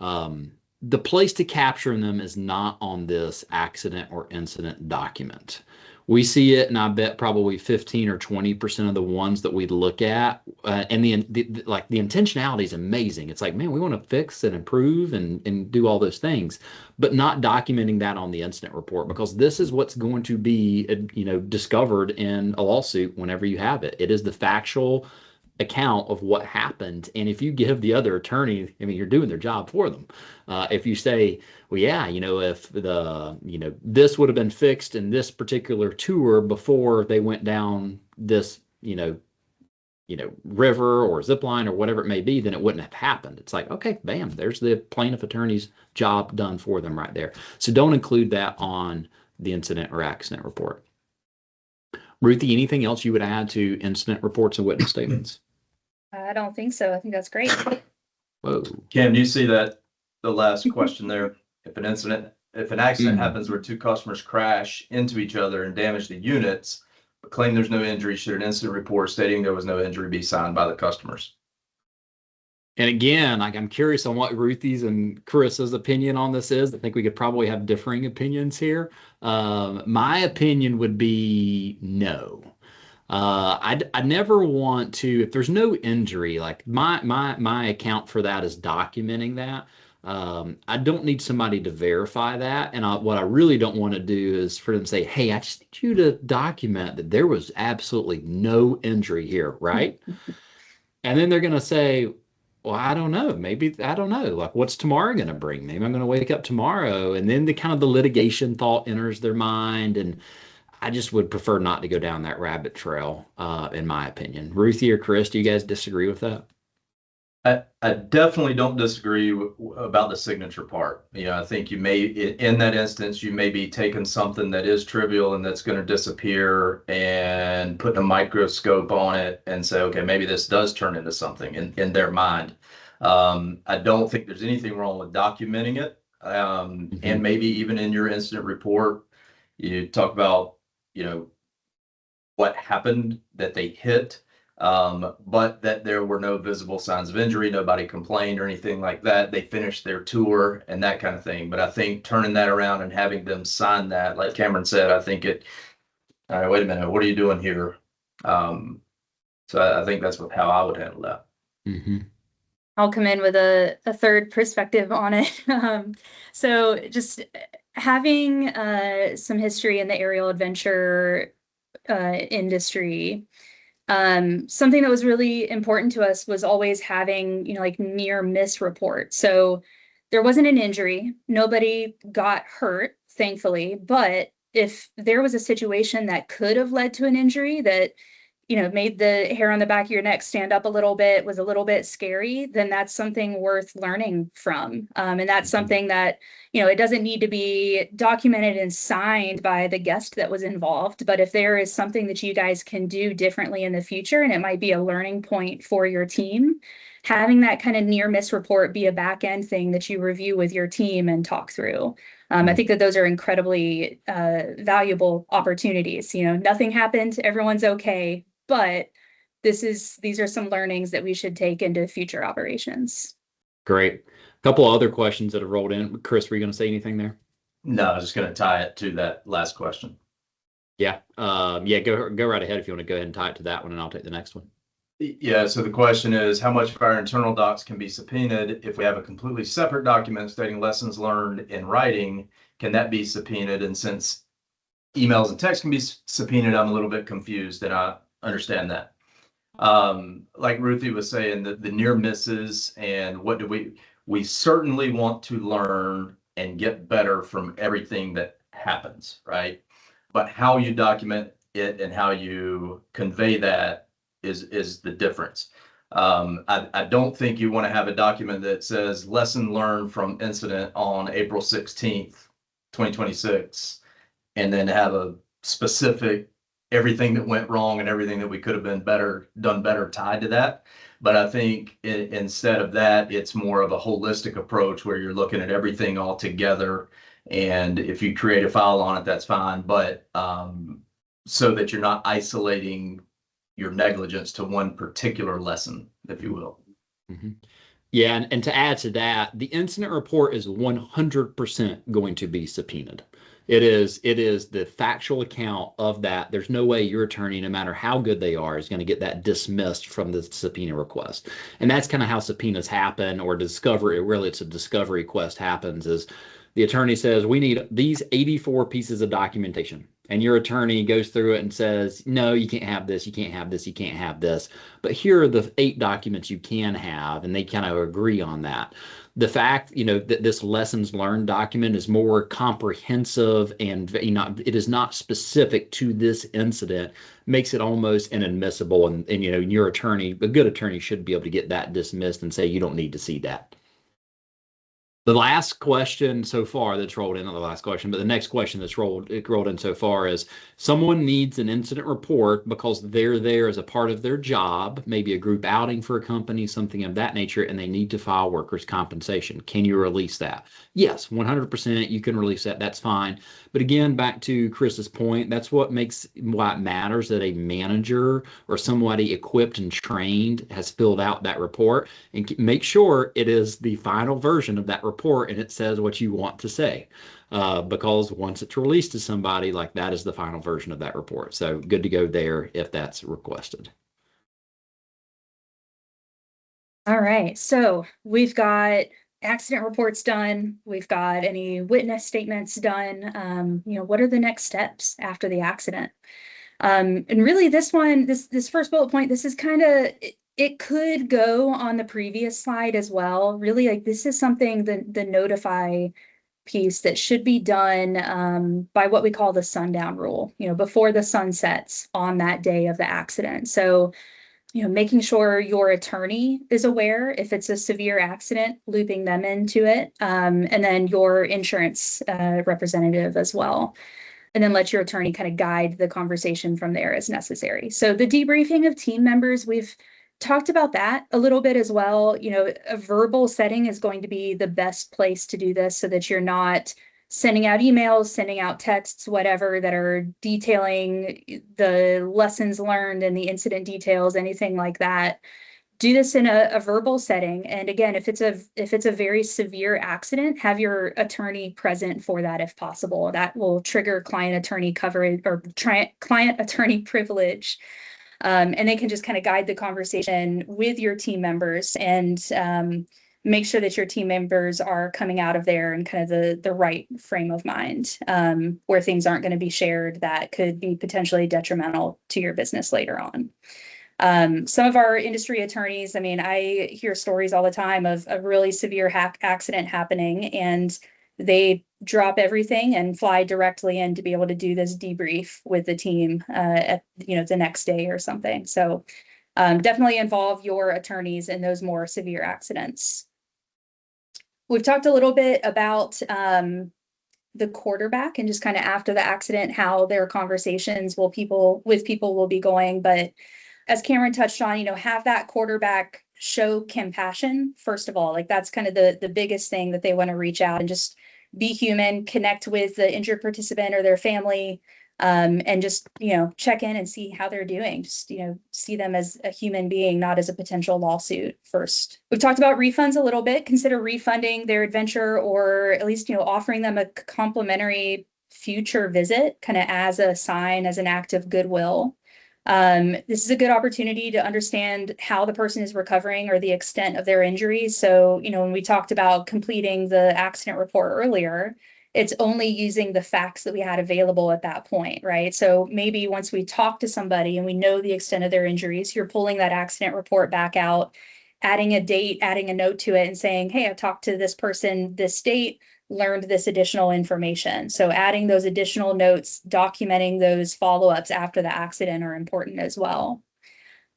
A: The place to capture them is not on this accident or incident document. We see it, and I bet probably 15 or 20% of the ones that we look at, and the intentionality is amazing. It's like, man, we want to fix and improve and do all those things, but not documenting that on the incident report, because this is what's going to be, discovered in a lawsuit whenever you have it. It is the factual account of what happened. And if you give the other attorney, you're doing their job for them. If you say, well, yeah, if this would have been fixed in this particular tour before they went down this, river or zip line or whatever it may be, then it wouldn't have happened. It's like, okay, bam, there's the plaintiff attorney's job done for them right there. So don't include that on the incident or accident report. Ruthie, anything else you would add to incident reports and witness statements?
C: I don't think so. I think that's great.
A: Whoa.
B: Cam, do you see that the last question there. If an accident happens where two customers crash into each other and damage the units, but claim there's no injury, should an incident report stating there was no injury be signed by the customers?
A: And again, like, I'm curious on what Ruthie's and Chris's opinion on this is. I think we could probably have differing opinions here. My opinion would be no. I never want to, if there's no injury, like my account for that is documenting that. I don't need somebody to verify that. And what I really don't want to do is for them to say, hey, I just need you to document that there was absolutely no injury here, right? And then they're going to say, well, I don't know. Maybe, I don't know. Like, what's tomorrow going to bring? Maybe I'm going to wake up tomorrow. And then the kind of the litigation thought enters their mind. And I just would prefer not to go down that rabbit trail, in my opinion. Ruthie or Chris, do you guys disagree with that?
B: I definitely don't disagree about the signature part. I think you may, in that instance, you may be taking something that is trivial and that's going to disappear and putting a microscope on it and say, okay, maybe this does turn into something in their mind. I don't think there's anything wrong with documenting it. And maybe even in your incident report, you talk about, what happened that they hit. But that there were no visible signs of injury, nobody complained or anything like that. They finished their tour and that kind of thing. But I think turning that around and having them sign that, like Cameron said, I think all right, wait a minute, what are you doing here? So I think that's how I would handle that.
C: I'll come in with a third perspective on it. So just having some history in the aerial adventure industry. Something that was really important to us was always having, like near miss report. So there wasn't an injury, nobody got hurt, thankfully, but if there was a situation that could have led to an injury that, made the hair on the back of your neck stand up a little bit, was a little bit scary, then that's something worth learning from. And that's something that, it doesn't need to be documented and signed by the guest that was involved. But if there is something that you guys can do differently in the future, and it might be a learning point for your team, having that kind of near miss report be a back end thing that you review with your team and talk through. I think that those are incredibly valuable opportunities. Nothing happened, everyone's okay. But these are some learnings that we should take into future operations.
A: Great. A couple of other questions that have rolled in. Chris, were you going to say anything there?
B: No, I was just going to tie it to that last question.
A: Yeah. Go right ahead if you want to go ahead and tie it to that one, and I'll take the next one.
B: Yeah, so the question is, how much of our internal docs can be subpoenaed? If we have a completely separate document stating lessons learned in writing, can that be subpoenaed? And since emails and text can be subpoenaed, I'm a little bit confused, and I understand that. Like Ruthie was saying, the near misses and what do we certainly want to learn and get better from everything that happens, right? But how you document it and how you convey that is the difference. I don't think you want to have a document that says lesson learned from incident on April 16th, 2026, and then have a specific everything that went wrong and everything that we could have done better tied to that. But I think instead of that, it's more of a holistic approach where you're looking at everything all together. And if you create a file on it, that's fine. But so that you're not isolating your negligence to one particular lesson, if you will.
A: Yeah, and to add to that, the incident report is 100% going to be subpoenaed. It is the factual account of that. There's no way your attorney, no matter how good they are, is going to get that dismissed from the subpoena request. And that's kind of how subpoenas happen, or discovery, really it's a discovery request happens, is the attorney says, we need these 84 pieces of documentation. And your attorney goes through it and says, no, you can't have this, you can't have this, you can't have this. But here are the 8 documents you can have, and they kind of agree on that. The fact, that this lessons learned document is more comprehensive and it is not specific to this incident, makes it almost inadmissible. And your attorney, a good attorney, should be able to get that dismissed and say, you don't need to see that. The last question so far that's rolled in, not the last question, but the next question that's rolled in so far is someone needs an incident report because they're there as a part of their job, maybe a group outing for a company, something of that nature, and they need to file workers' compensation. Can you release that? Yes, 100% you can release that. That's fine. But again, back to Chris's point, that's why it matters that a manager or somebody equipped and trained has filled out that report, and make sure it is the final version of that report and it says what you want to say. Because once it's released to somebody, like that is the final version of that report. So good to go there if that's requested.
C: All right, so we've got accident reports done. We've got any witness statements done. What are the next steps after the accident? And really this one, this first bullet point, this is kind of, it could go on the previous slide as well. Really, like this is something, the notify piece that should be done by what we call the sundown rule, before the sun sets on that day of the accident. So, making sure your attorney is aware if it's a severe accident, looping them into it, and then your insurance representative as well. And then let your attorney kind of guide the conversation from there as necessary. So the debriefing of team members, we've talked about that a little bit as well. A verbal setting is going to be the best place to do this so that you're not sending out emails, sending out texts, whatever, that are detailing the lessons learned and the incident details, anything like that. Do this in a verbal setting. And again, if it's a very severe accident, have your attorney present for that if possible. That will trigger client attorney coverage or client attorney privilege. And they can just kind of guide the conversation with your team members and make sure that your team members are coming out of there in kind of the right frame of mind, where things aren't going to be shared that could be potentially detrimental to your business later on. Some of our industry attorneys, I hear stories all the time of a really severe accident happening, and they drop everything and fly directly in to be able to do this debrief with the team at the next day or something. So definitely involve your attorneys in those more severe accidents. We've talked a little bit about the quarterback and just kind of after the accident, how their conversations with people will be going. But as Cameron touched on, have that quarterback show compassion, first of all. Like that's kind of the biggest thing that they want to reach out and just be human, connect with the injured participant or their family, and just, check in and see how they're doing. Just, see them as a human being, not as a potential lawsuit first. We've talked about refunds a little bit. Consider refunding their adventure, or at least, offering them a complimentary future visit, kind of as a sign, as an act of goodwill. This is a good opportunity to understand how the person is recovering or the extent of their injuries. So, when we talked about completing the accident report earlier, it's only using the facts that we had available at that point, right? So maybe once we talk to somebody and we know the extent of their injuries, you're pulling that accident report back out, adding a date, adding a note to it and saying, hey, I talked to this person this date, learned this additional information. So adding those additional notes, documenting those follow-ups after the accident are important as well.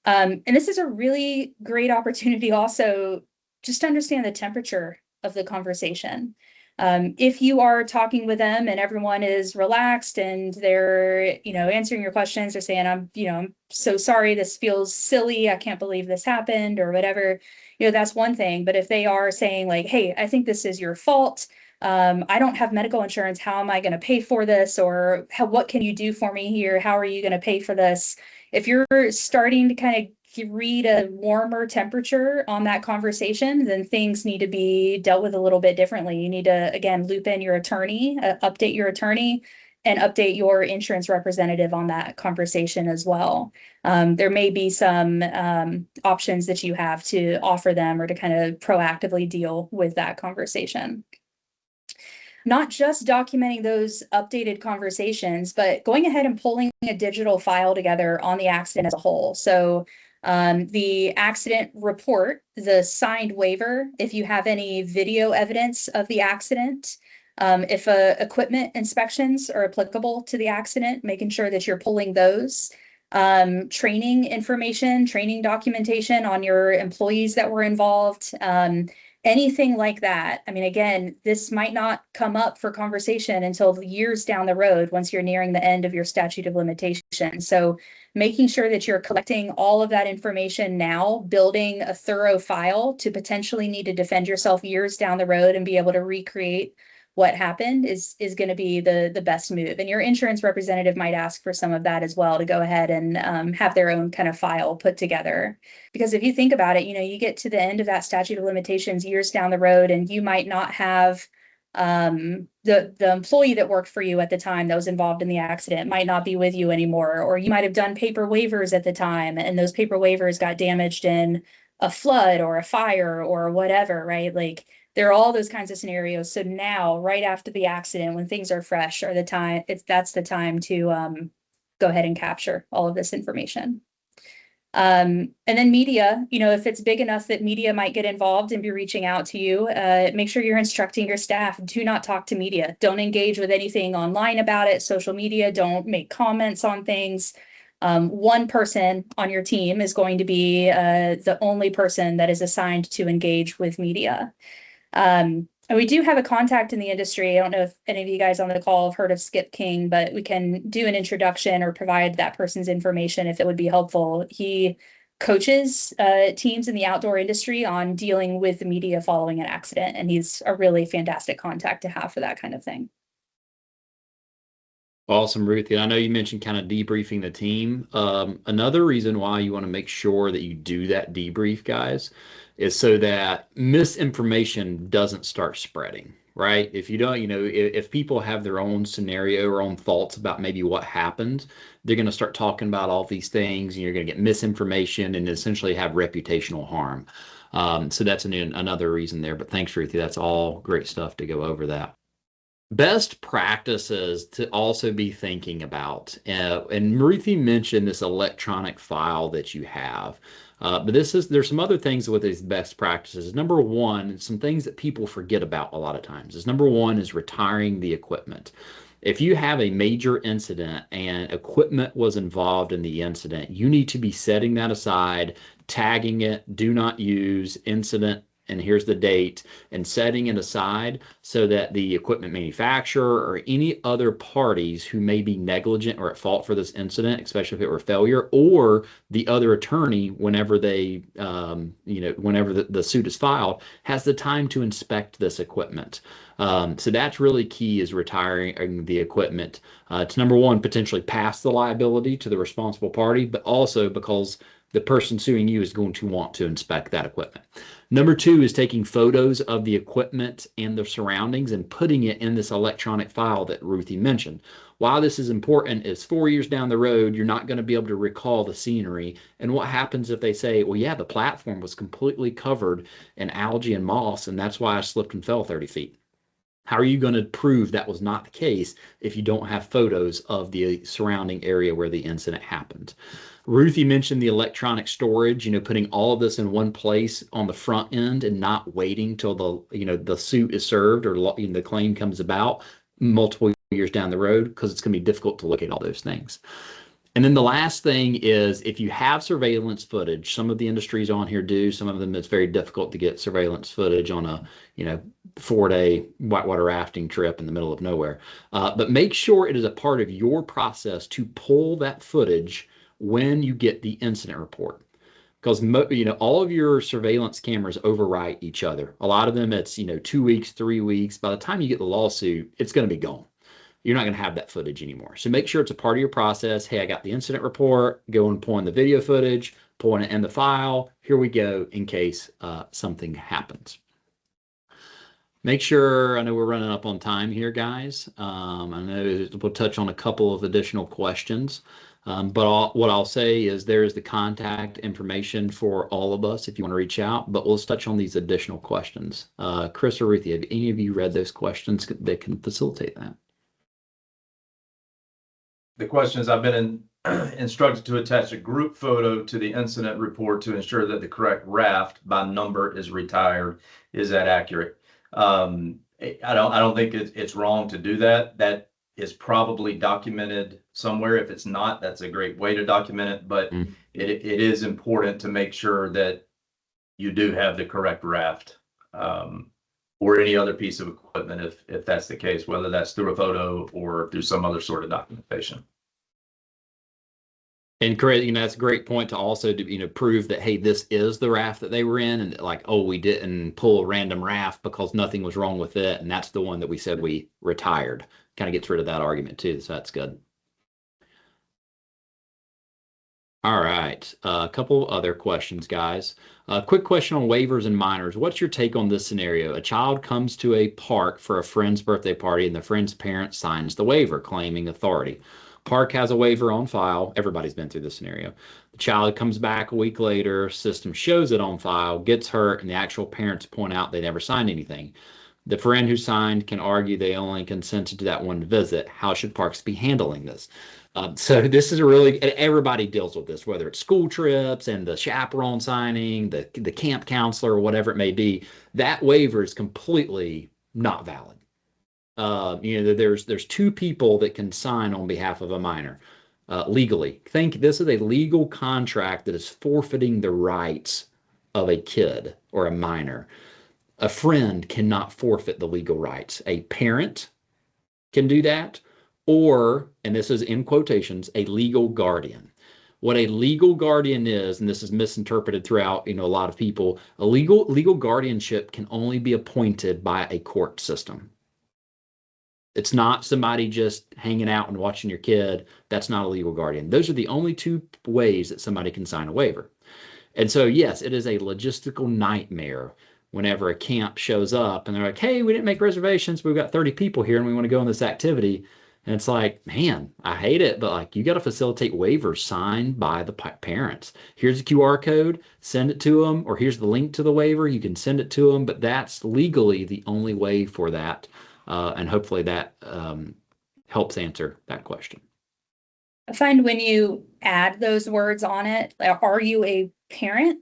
C: And this is a really great opportunity also just to understand the temperature of the conversation. If you are talking with them and everyone is relaxed and they're, answering your questions, they're saying, I'm so sorry, this feels silly, I can't believe this happened, or whatever, that's one thing. But if they are saying like, hey, I think this is your fault, I don't have medical insurance, how am I going to pay for this? Or what can you do for me here? How are you going to pay for this? If you're starting to kind of read a warmer temperature on that conversation, then things need to be dealt with a little bit differently. You need to, again, loop in your attorney, update your attorney, and update your insurance representative on that conversation as well. There may be some options that you have to offer them or to kind of proactively deal with that conversation. Not just documenting those updated conversations, but going ahead and pulling a digital file together on the accident as a whole. So the accident report, the signed waiver, if you have any video evidence of the accident, if equipment inspections are applicable to the accident, making sure that you're pulling those, training information, training documentation on your employees that were involved, anything like that. I mean, again, this might not come up for conversation until years down the road once you're nearing the end of your statute of limitations. So making sure that you're collecting all of that information now, building a thorough file to potentially need to defend yourself years down the road and be able to recreate what happened is going to be the best move. And your insurance representative might ask for some of that as well, to go ahead and have their own kind of file put together. Because if you think about it, you get to the end of that statute of limitations years down the road, and you might not have the employee that worked for you at the time that was involved in the accident might not be with you anymore, or you might have done paper waivers at the time, and those paper waivers got damaged in a flood or a fire or whatever, right? Like, there are all those kinds of scenarios. So now, right after the accident, when things are fresh, that's the time to go ahead and capture all of this information. And then media, if it's big enough that media might get involved and be reaching out to you, make sure you're instructing your staff, do not talk to media. Don't engage with anything online about it, social media, don't make comments on things. One person on your team is going to be the only person that is assigned to engage with media. And we do have a contact in the industry. I don't know if any of you guys on the call have heard of Skip King, but we can do an introduction or provide that person's information if it would be helpful. He coaches teams in the outdoor industry on dealing with the media following an accident, and he's a really fantastic contact to have for that kind of thing.
A: Awesome, Ruthie. I know you mentioned kind of debriefing the team. Another reason why you want to make sure that you do that debrief, guys, is so that misinformation doesn't start spreading, right? If you don't, if people have their own scenario or own thoughts about maybe what happened, they're going to start talking about all these things, and you're going to get misinformation and essentially have reputational harm. So that's another reason there. But thanks, Ruthie. That's all great stuff to go over that. Best practices to also be thinking about, and Ruthie mentioned this electronic file that you have, but there's some other things with these best practices. Number one, some things that people forget about a lot of times is number one is retiring the equipment. If you have a major incident and equipment was involved in the incident, you need to be setting that aside, tagging it, do not use incident, and here's the date, and setting it aside so that the equipment manufacturer or any other parties who may be negligent or at fault for this incident, especially if it were failure, or the other attorney, whenever they, whenever the suit is filed, has the time to inspect this equipment. So that's really key, is retiring the equipment. To number one, potentially pass the liability to the responsible party, but also because the person suing you is going to want to inspect that equipment. Number two is taking photos of the equipment and the surroundings and putting it in this electronic file that Ruthie mentioned. Why this is important is 4 years down the road, you're not going to be able to recall the scenery. And what happens if they say, well, yeah, the platform was completely covered in algae and moss, and that's why I slipped and fell 30 feet. How are you going to prove that was not the case if you don't have photos of the surrounding area where the incident happened? Ruthie mentioned the electronic storage, putting all of this in one place on the front end and not waiting till the suit is served or the claim comes about multiple years down the road, because it's going to be difficult to locate all those things. And then the last thing is, if you have surveillance footage, some of the industries on here do, some of them it's very difficult to get surveillance footage on a 4-day whitewater rafting trip in the middle of nowhere. But make sure it is a part of your process to pull that footage when you get the incident report, because all of your surveillance cameras overwrite each other. A lot of them it's 2 weeks, 3 weeks. By the time you get the lawsuit, it's going to be gone. You're not going to have that footage anymore. So make sure it's a part of your process. Hey, I got the incident report. Go and pull in the video footage, pull it in the file. Here we go, in case something happens. Make sure, I know we're running up on time here, guys. I know we'll touch on a couple of additional questions. But what I'll say is there's the contact information for all of us if you want to reach out, but let's touch on these additional questions. Chris or Ruthie, have any of you read those questions that can facilitate that?
B: The question is, I've been instructed to attach a group photo to the incident report to ensure that the correct raft by number is retired. Is that accurate? I don't think it's wrong to do that. That is probably documented somewhere. If it's not, that's a great way to document it, but it is important to make sure that you do have the correct raft or any other piece of equipment if that's the case, whether that's through a photo or through some other sort of documentation.
A: And Chris, that's a great point to also prove that, hey, this is the raft that they were in, and like, oh, we didn't pull a random raft because nothing was wrong with it, and that's the one that we said we retired. Kind of gets rid of that argument too, so that's good. All right, a couple other questions, guys. Quick question on waivers and minors. What's your take on this scenario? A child comes to a park for a friend's birthday party, and the friend's parent signs the waiver claiming authority. Park has a waiver on file. Everybody's been through this scenario. The child comes back a week later, system shows it on file, gets hurt, and the actual parents point out they never signed anything. The friend who signed can argue they only consented to that one visit. How should parks be handling this? So this is everybody deals with this, whether it's school trips and the chaperone signing, the camp counselor, or whatever it may be. That waiver is completely not valid. There's two people that can sign on behalf of a minor legally. Think this is a legal contract that is forfeiting the rights of a kid or a minor. A friend cannot forfeit the legal rights. A parent can do that, or, and this is in quotations, a legal guardian. What a legal guardian is, and this is misinterpreted throughout, a lot of people, a legal guardianship can only be appointed by a court system. It's not somebody just hanging out and watching your kid. That's not a legal guardian. Those are the only two ways that somebody can sign a waiver. And so, yes, it is a logistical nightmare whenever a camp shows up and they're like, hey, we didn't make reservations. We've got 30 people here and we want to go on this activity. And it's like, man, I hate it, but like, you got to facilitate waivers signed by the parents. Here's a QR code, send it to them, or here's the link to the waiver. You can send it to them, but that's legally the only way for that. And hopefully that helps answer that question.
C: I find when you add those words on it, are you a parent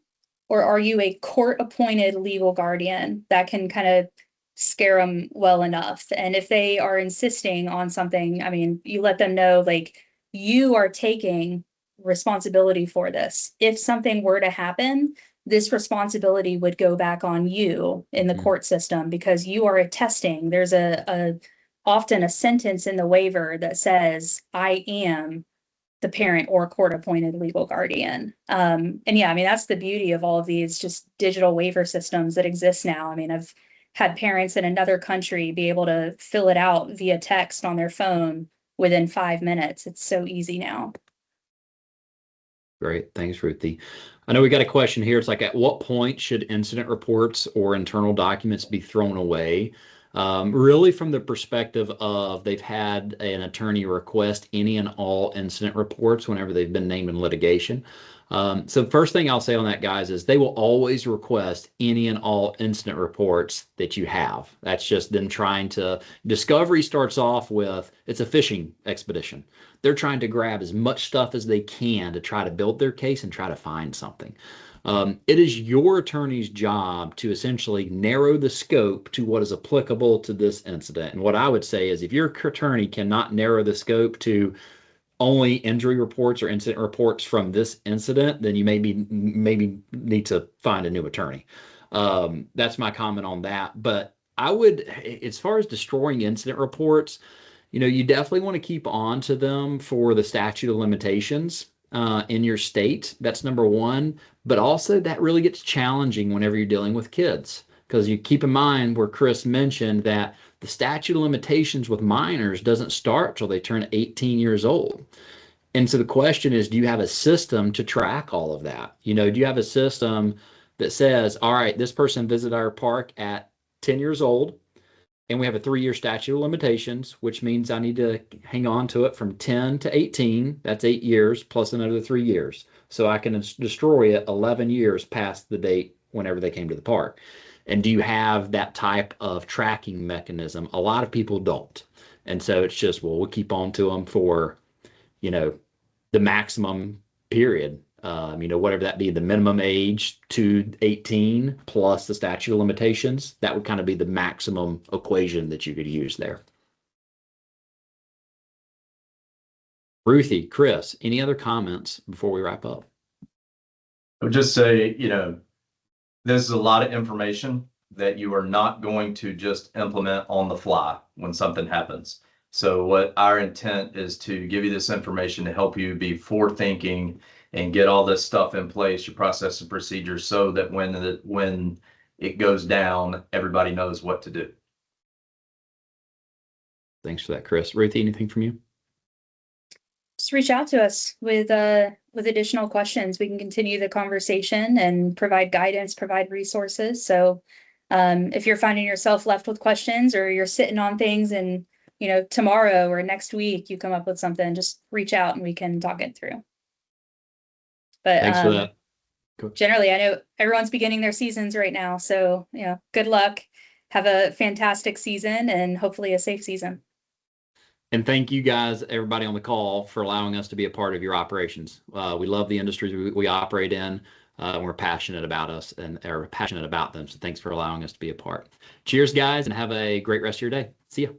C: or are you a court-appointed legal guardian? That can kind of scare them well enough. And if they are insisting on something, I mean, you let them know, like, you are taking responsibility for this. If something were to happen, this responsibility would go back on you in the court system because you are attesting. There's often a sentence in the waiver that says, I am the parent or court-appointed legal guardian. And yeah, I mean, that's the beauty of all of these just digital waiver systems that exist now. I mean, I've had parents in another country be able to fill it out via text on their phone within 5 minutes. It's so easy now.
A: Great. Thanks, Ruthie. I know we got a question here. It's like, at what point should incident reports or internal documents be thrown away? Really from the perspective of they've had an attorney request any and all incident reports whenever they've been named in litigation. So first thing I'll say on that, guys, is they will always request any and all incident reports that you have. That's just them trying to, discovery starts off with, it's a fishing expedition. They're trying to grab as much stuff as they can to try to build their case and try to find something. It is your attorney's job to essentially narrow the scope to what is applicable to this incident. And what I would say is if your attorney cannot narrow the scope to only injury reports or incident reports from this incident, then you maybe need to find a new attorney. That's my comment on that. But I would, as far as destroying incident reports, you definitely want to keep on to them for the statute of limitations in your state. That's number one. But also that really gets challenging whenever you're dealing with kids, because you keep in mind where Chris mentioned that the statute of limitations with minors doesn't start till they turn 18 years old. And so the question is, do you have a system to track all of that? Do you have a system that says, all right, this person visited our park at 10 years old, and we have a 3-year statute of limitations, which means I need to hang on to it from 10 to 18. That's 8 years plus another 3 years. So I can destroy it 11 years past the date whenever they came to the park. And do you have that type of tracking mechanism? A lot of people don't. And so it's just, well, we'll keep on to them for, the maximum period. Whatever that be, the minimum age to 18 plus the statute of limitations. That would kind of be the maximum equation that you could use there. Ruthie, Chris, any other comments before we wrap up?
B: I would just say, this is a lot of information that you are not going to just implement on the fly when something happens. So what our intent is to give you this information to help you be forward-thinking and get all this stuff in place, your process and procedures, so that when it goes down, everybody knows what to do.
A: Thanks for that, Chris. Ruthie, anything from you?
C: Just reach out to us with additional questions. We can continue the conversation and provide guidance, provide resources. So if you're finding yourself left with questions, or you're sitting on things and, you know, tomorrow or next week you come up with something, just reach out and we can talk it through. But
A: thanks for that.
C: Generally, I know everyone's beginning their seasons right now. So, you know, good luck. Have a fantastic season and hopefully a safe season.
A: And thank you guys, everybody on the call, for allowing us to be a part of your operations. We love the industries we operate in. We're passionate about us and are passionate about them. So thanks for allowing us to be a part. Cheers, guys, and have a great rest of your day. See ya.